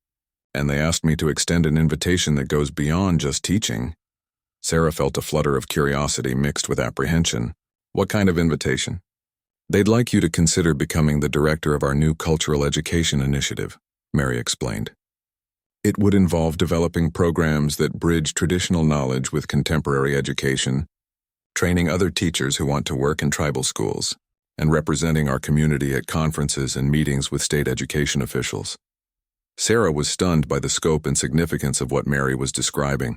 and they asked me to extend an invitation that goes beyond just teaching." Sarah felt a flutter of curiosity mixed with apprehension. "What kind of invitation?" "They'd like you to consider becoming the director of our new cultural education initiative," Mary explained. "It would involve developing programs that bridge traditional knowledge with contemporary education, training other teachers who want to work in tribal schools, and representing our community at conferences and meetings with state education officials." Sarah was stunned by the scope and significance of what Mary was describing.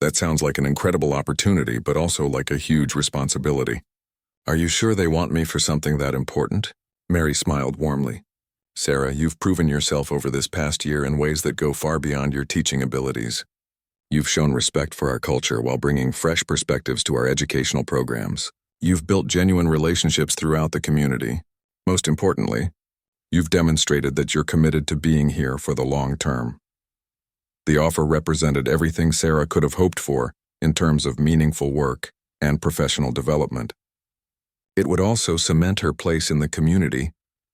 "That sounds like an incredible opportunity, but also like a huge responsibility. Are you sure they want me for something that important?" Mary smiled warmly. "Sarah, you've proven yourself over this past year in ways that go far beyond your teaching abilities. You've shown respect for our culture while bringing fresh perspectives to our educational programs. You've built genuine relationships throughout the community. Most importantly, you've demonstrated that you're committed to being here for the long term." The offer represented everything Sarah could have hoped for in terms of meaningful work and professional development. It would also cement her place in the community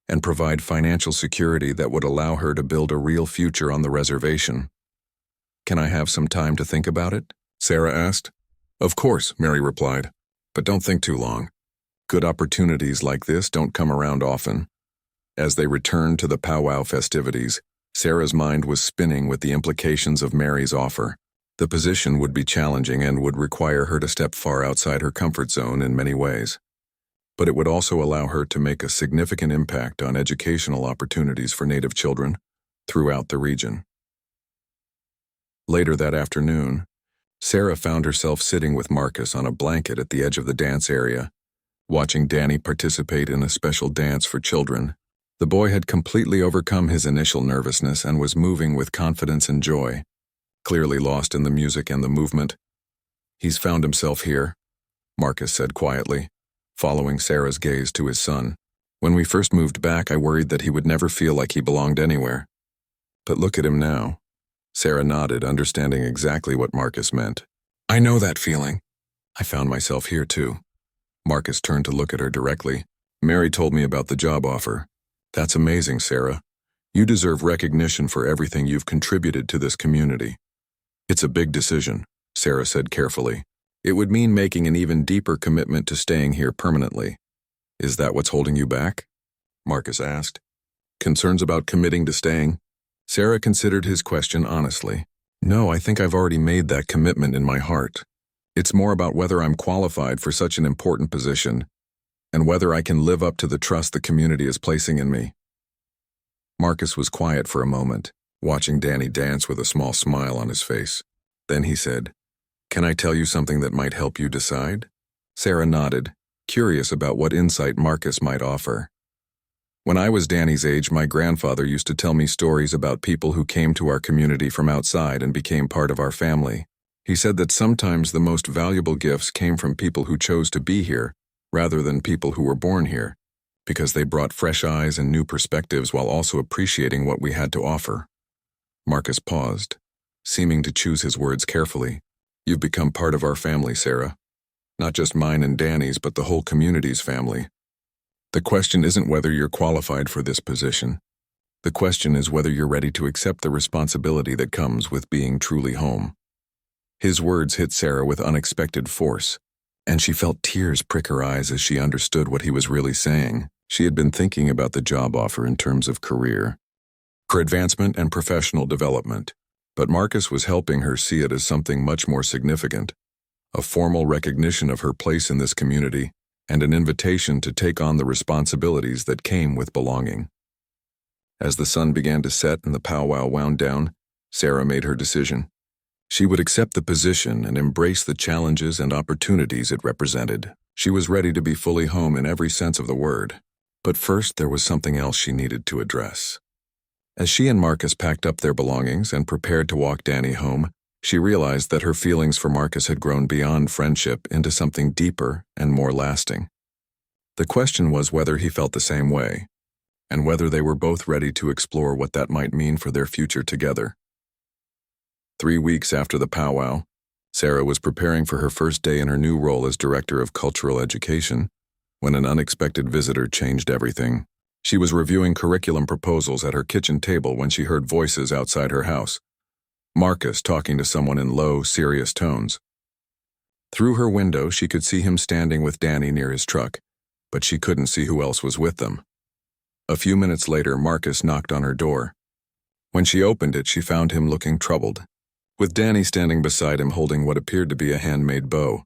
and provide financial security that would allow her to build a real future on the reservation. "Can I have some time to think about it?" Sarah asked. "Of course," Mary replied, "but don't think too long. Good opportunities like this don't come around often." As they returned to the powwow festivities, Sarah's mind was spinning with the implications of Mary's offer. The position would be challenging and would require her to step far outside her comfort zone in many ways. But it would also allow her to make a significant impact on educational opportunities for Native children throughout the region. Later that afternoon, Sarah found herself sitting with Marcus on a blanket at the edge of the dance area, watching Danny participate in a special dance for children. The boy had completely overcome his initial nervousness and was moving with confidence and joy, clearly lost in the music and the movement. "He's found himself here," Marcus said quietly, following Sarah's gaze to his son. "When we first moved back, I worried that he would never feel like he belonged anywhere. But look at him now." Sarah nodded, understanding exactly what Marcus meant. "I know that feeling. I found myself here too." Marcus turned to look at her directly. "Mary told me about the job offer. That's amazing, Sarah. You deserve recognition for everything you've contributed to this community." "It's a big decision," Sarah said carefully. "It would mean making an even deeper commitment to staying here permanently." "Is that what's holding you back?" Marcus asked. Concerns about committing to staying? Sarah considered his question honestly. No, I think I've already made that commitment in my heart. It's more about whether I'm qualified for such an important position and whether I can live up to the trust the community is placing in me. Marcus was quiet for a moment, watching Danny dance with a small smile on his face. Then he said, "Can I tell you something that might help you decide?" Sarah nodded, curious about what insight Marcus might offer. When I was Danny's age, my grandfather used to tell me stories about people who came to our community from outside and became part of our family. He said that sometimes the most valuable gifts came from people who chose to be here rather than people who were born here, because they brought fresh eyes and new perspectives while also appreciating what we had to offer. Marcus paused, seeming to choose his words carefully. You've become part of our family, Sarah. Not just mine and Danny's, but the whole community's family. The question isn't whether you're qualified for this position. The question is whether you're ready to accept the responsibility that comes with being truly home. His words hit Sarah with unexpected force, and she felt tears prick her eyes as she understood what he was really saying. She had been thinking about the job offer in terms of career, for advancement and professional development, but Marcus was helping her see it as something much more significant, a formal recognition of her place in this community, and an invitation to take on the responsibilities that came with belonging. As the sun began to set and the powwow wound down, Sarah made her decision. She would accept the position and embrace the challenges and opportunities it represented. She was ready to be fully home in every sense of the word. But first, there was something else she needed to address. As she and Marcus packed up their belongings and prepared to walk Danny home, she realized that her feelings for Marcus had grown beyond friendship into something deeper and more lasting. The question was whether he felt the same way, and whether they were both ready to explore what that might mean for their future together. 3 weeks after the powwow, Sarah was preparing for her first day in her new role as Director of Cultural Education when an unexpected visitor changed everything. She was reviewing curriculum proposals at her kitchen table when she heard voices outside her house. Marcus talking to someone in low, serious tones. Through her window, she could see him standing with Danny near his truck, but she couldn't see who else was with them. A few minutes later, Marcus knocked on her door. When she opened it, she found him looking troubled, with Danny standing beside him holding what appeared to be a handmade bow.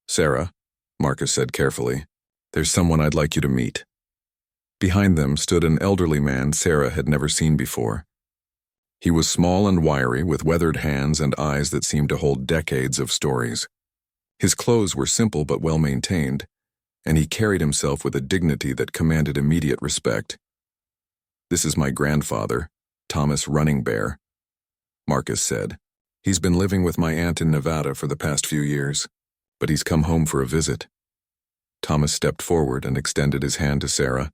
"Sarah," Marcus said carefully, "there's someone I'd like you to meet." Behind them stood an elderly man Sarah had never seen before. He was small and wiry, with weathered hands and eyes that seemed to hold decades of stories. His clothes were simple but well-maintained, and he carried himself with a dignity that commanded immediate respect. "This is my grandfather, Thomas Running Bear," Marcus said. "He's been living with my aunt in Nevada for the past few years, but he's come home for a visit." Thomas stepped forward and extended his hand to Sarah.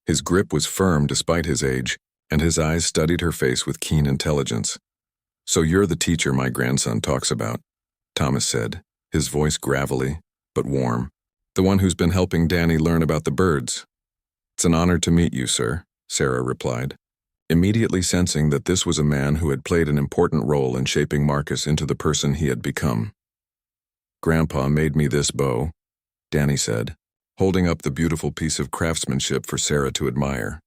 His grip was firm despite his age, and his eyes studied her face with keen intelligence. "So you're the teacher my grandson talks about," Thomas said, his voice gravelly but warm. "The one who's been helping Danny learn about the birds." "It's an honor to meet you, sir," Sarah replied, immediately sensing that this was a man who had played an important role in shaping Marcus into the person he had become. "Grandpa made me this bow," Danny said, holding up the beautiful piece of craftsmanship for Sarah to admire.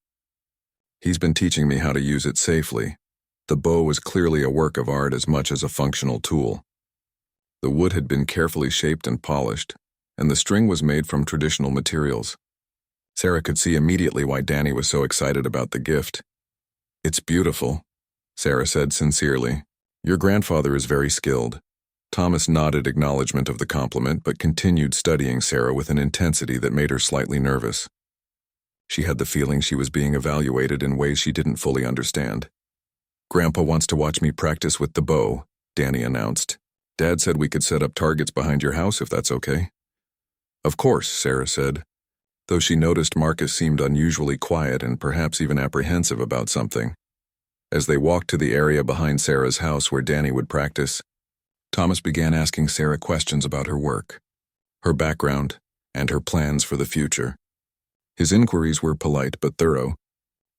"He's been teaching me how to use it safely." The bow was clearly a work of art as much as a functional tool. The wood had been carefully shaped and polished, and the string was made from traditional materials. Sarah could see immediately why Danny was so excited about the gift. "It's beautiful," Sarah said sincerely. "Your grandfather is very skilled." Thomas nodded acknowledgement of the compliment but continued studying Sarah with an intensity that made her slightly nervous. She had the feeling she was being evaluated in ways she didn't fully understand. "Grandpa wants to watch me practice with the bow," Danny announced. "Dad said we could set up targets behind your house if that's okay." "Of course," Sarah said, though she noticed Marcus seemed unusually quiet and perhaps even apprehensive about something. As they walked to the area behind Sarah's house where Danny would practice, Thomas began asking Sarah questions about her work, her background, and her plans for the future. His inquiries were polite but thorough,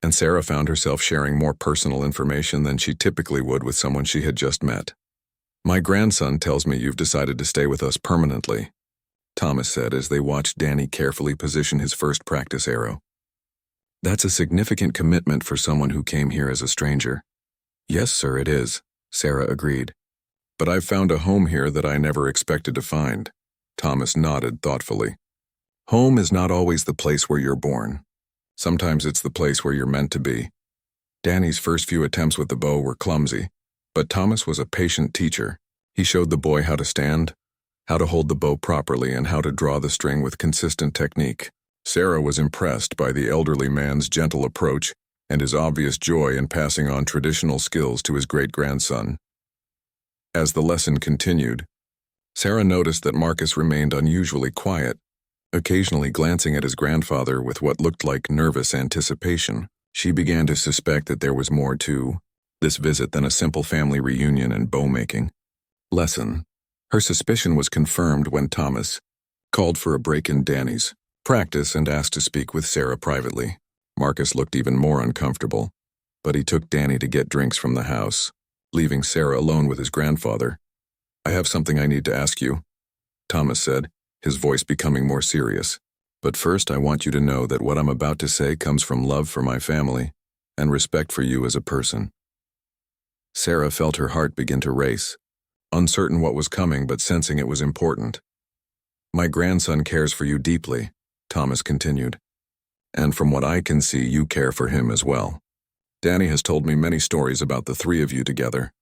and Sarah found herself sharing more personal information than she typically would with someone she had just met. "My grandson tells me you've decided to stay with us permanently," Thomas said as they watched Danny carefully position his first practice arrow. That's a significant commitment for someone who came here as a stranger. Yes, sir, it is, Sarah agreed. But I've found a home here that I never expected to find. Thomas nodded thoughtfully. Home is not always the place where you're born. Sometimes it's the place where you're meant to be. Danny's first few attempts with the bow were clumsy, but Thomas was a patient teacher. He showed the boy how to stand, how to hold the bow properly, and how to draw the string with consistent technique. Sarah was impressed by the elderly man's gentle approach and his obvious joy in passing on traditional skills to his great-grandson. As the lesson continued, Sarah noticed that Marcus remained unusually quiet, occasionally glancing at his grandfather with what looked like nervous anticipation. She began to suspect that there was more to this visit than a simple family reunion and bow-making lesson. Her suspicion was confirmed when Thomas called for a break in Danny's practice and asked to speak with Sarah privately. Marcus looked even more uncomfortable, but he took Danny to get drinks from the house, leaving Sarah alone with his grandfather. I have something I need to ask you, Thomas said, his voice becoming more serious. But first I want you to know that what I'm about to say comes from love for my family and respect for you as a person. Sarah felt her heart begin to race, uncertain what was coming but sensing it was important. My grandson cares for you deeply, Thomas continued. And from what I can see, you care for him as well. Danny has told me many stories about the three of you together,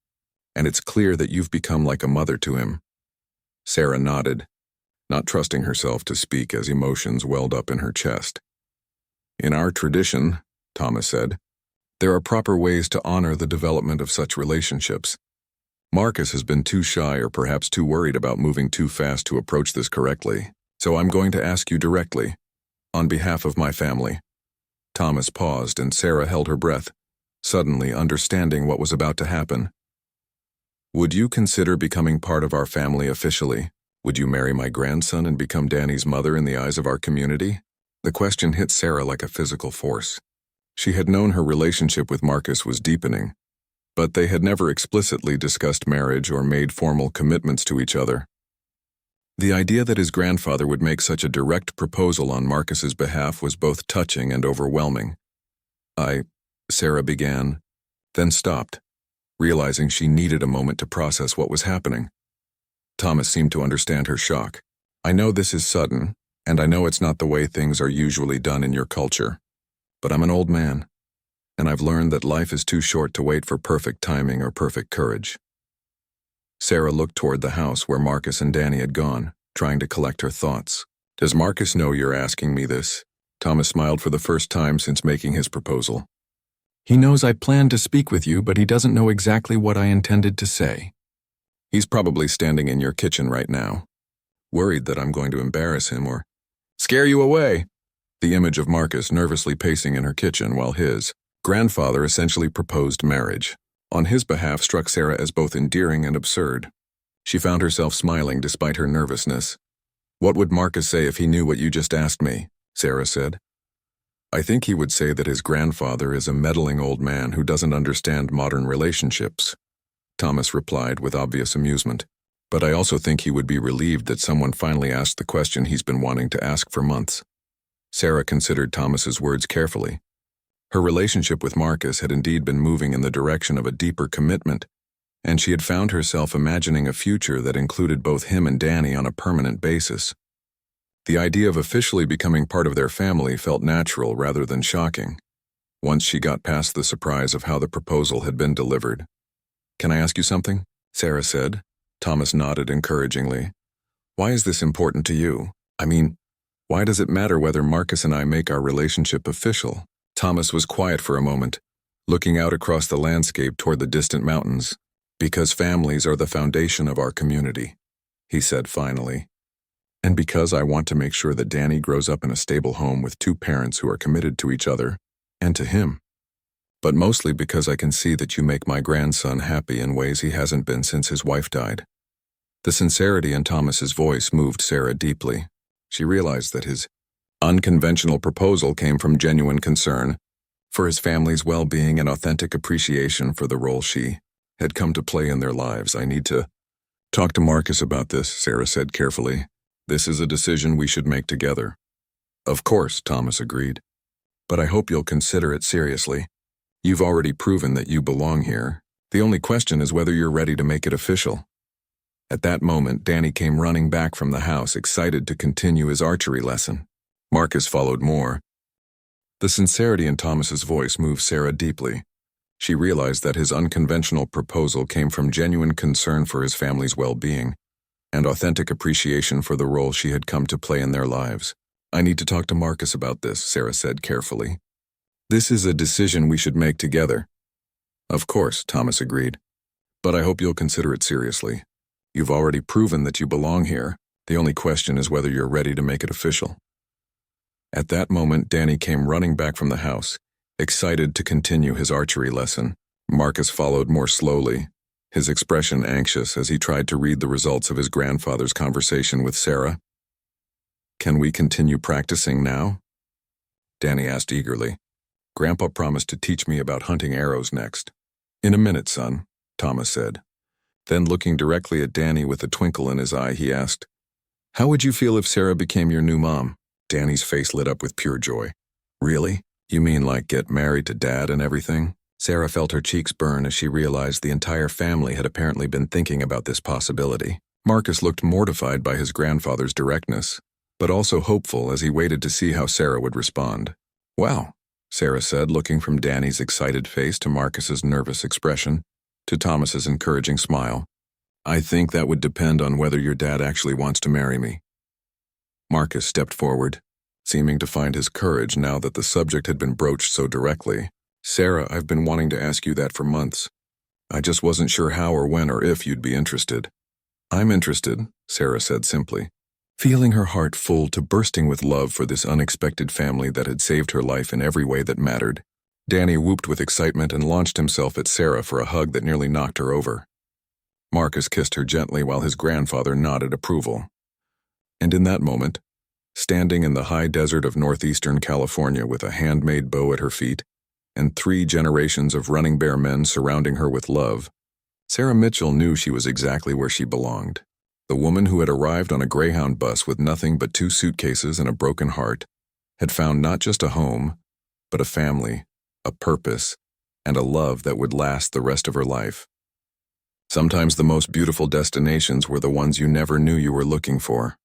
and it's clear that you've become like a mother to him. Sarah nodded, not trusting herself to speak as emotions welled up in her chest. In our tradition, Thomas said, there are proper ways to honor the development of such relationships. Marcus has been too shy or perhaps too worried about moving too fast to approach this correctly, so I'm going to ask you directly, on behalf of my family. Thomas paused and Sarah held her breath, suddenly understanding what was about to happen. Would you consider becoming part of our family officially? Would you marry my grandson and become Danny's mother in the eyes of our community? The question hit Sarah like a physical force. She had known her relationship with Marcus was deepening, but they had never explicitly discussed marriage or made formal commitments to each other. The idea that his grandfather would make such a direct proposal on Marcus's behalf was both touching and overwhelming. Sarah began, then stopped, realizing she needed a moment to process what was happening. Thomas seemed to understand her shock. I know this is sudden, and I know it's not the way things are usually done in your culture, but I'm an old man, and I've learned that life is too short to wait for perfect timing or perfect courage. Sarah looked toward the house where Marcus and Danny had gone, trying to collect her thoughts. Does Marcus know you're asking me this? Thomas smiled for the first time since making his proposal. He knows I planned to speak with you, but he doesn't know exactly what I intended to say. He's probably standing in your kitchen right now, worried that I'm going to embarrass him or scare you away. The image of Marcus nervously pacing in her kitchen while his grandfather essentially proposed marriage on his behalf struck Sarah as both endearing and absurd. She found herself smiling despite her nervousness. What would Marcus say if he knew what you just asked me? Sarah said. I think he would say that his grandfather is a meddling old man who doesn't understand modern relationships, Thomas replied with obvious amusement. But I also think he would be relieved that someone finally asked the question he's been wanting to ask for months. Sarah considered Thomas's words carefully. Her relationship with Marcus had indeed been moving in the direction of a deeper commitment, and she had found herself imagining a future that included both him and Danny on a permanent basis. The idea of officially becoming part of their family felt natural rather than shocking, once she got past the surprise of how the proposal had been delivered. Can I ask you something? Sarah said. Thomas nodded encouragingly. Why is this important to you? I mean, why does it matter whether Marcus and I make our relationship official? Thomas was quiet for a moment, looking out across the landscape toward the distant mountains. Because families are the foundation of our community, he said finally. And because I want to make sure that Danny grows up in a stable home with two parents who are committed to each other and to him. But mostly because I can see that you make my grandson happy in ways he hasn't been since his wife died. The sincerity in Thomas's voice moved Sarah deeply. She realized that his unconventional proposal came from genuine concern for his family's well-being and authentic appreciation for the role she had come to play in their lives. I need to talk to Marcus about this, Sarah said carefully. This is a decision we should make together. Of course, Thomas agreed. but I hope you'll consider it seriously. You've already proven that you belong here. The only question is whether you're ready to make it official." At that moment, Danny came running back from the house, excited to continue his archery lesson. Marcus followed more. The sincerity in Thomas's voice moved Sarah deeply. She realized that his unconventional proposal came from genuine concern for his family's well-being and authentic appreciation for the role she had come to play in their lives. "I need to talk to Marcus about this," Sarah said carefully. "This is a decision we should make together." "Of course," Thomas agreed. "But I hope you'll consider it seriously. You've already proven that you belong here. The only question is whether you're ready to make it official." At that moment, Danny came running back from the house, excited to continue his archery lesson. Marcus followed more slowly, his expression anxious as he tried to read the results of his grandfather's conversation with Sarah. "Can we continue practicing now?" Danny asked eagerly. "Grandpa promised to teach me about hunting arrows next." "In a minute, son," Thomas said. Then, looking directly at Danny with a twinkle in his eye, he asked, "How would you feel if Sarah became your new mom?" Danny's face lit up with pure joy. "Really? You mean like get married to Dad and everything?" Sarah felt her cheeks burn as she realized the entire family had apparently been thinking about this possibility. Marcus looked mortified by his grandfather's directness, but also hopeful as he waited to see how Sarah would respond. "Wow," Sarah said, looking from Danny's excited face to Marcus's nervous expression, to Thomas's encouraging smile. "I think that would depend on whether your dad actually wants to marry me." Marcus stepped forward, seeming to find his courage now that the subject had been broached so directly. "Sarah, I've been wanting to ask you that for months. I just wasn't sure how or when or if you'd be interested." "I'm interested," Sarah said simply, feeling her heart full to bursting with love for this unexpected family that had saved her life in every way that mattered. Danny whooped with excitement and launched himself at Sarah for a hug that nearly knocked her over. Marcus kissed her gently while his grandfather nodded approval. And in that moment, standing in the high desert of northeastern California with a handmade bow at her feet and 3 generations of running bear men surrounding her with love, Sarah Mitchell knew she was exactly where she belonged. The woman who had arrived on a Greyhound bus with nothing but 2 suitcases and a broken heart had found not just a home, but a family, a purpose, and a love that would last the rest of her life. Sometimes the most beautiful destinations were the ones you never knew you were looking for.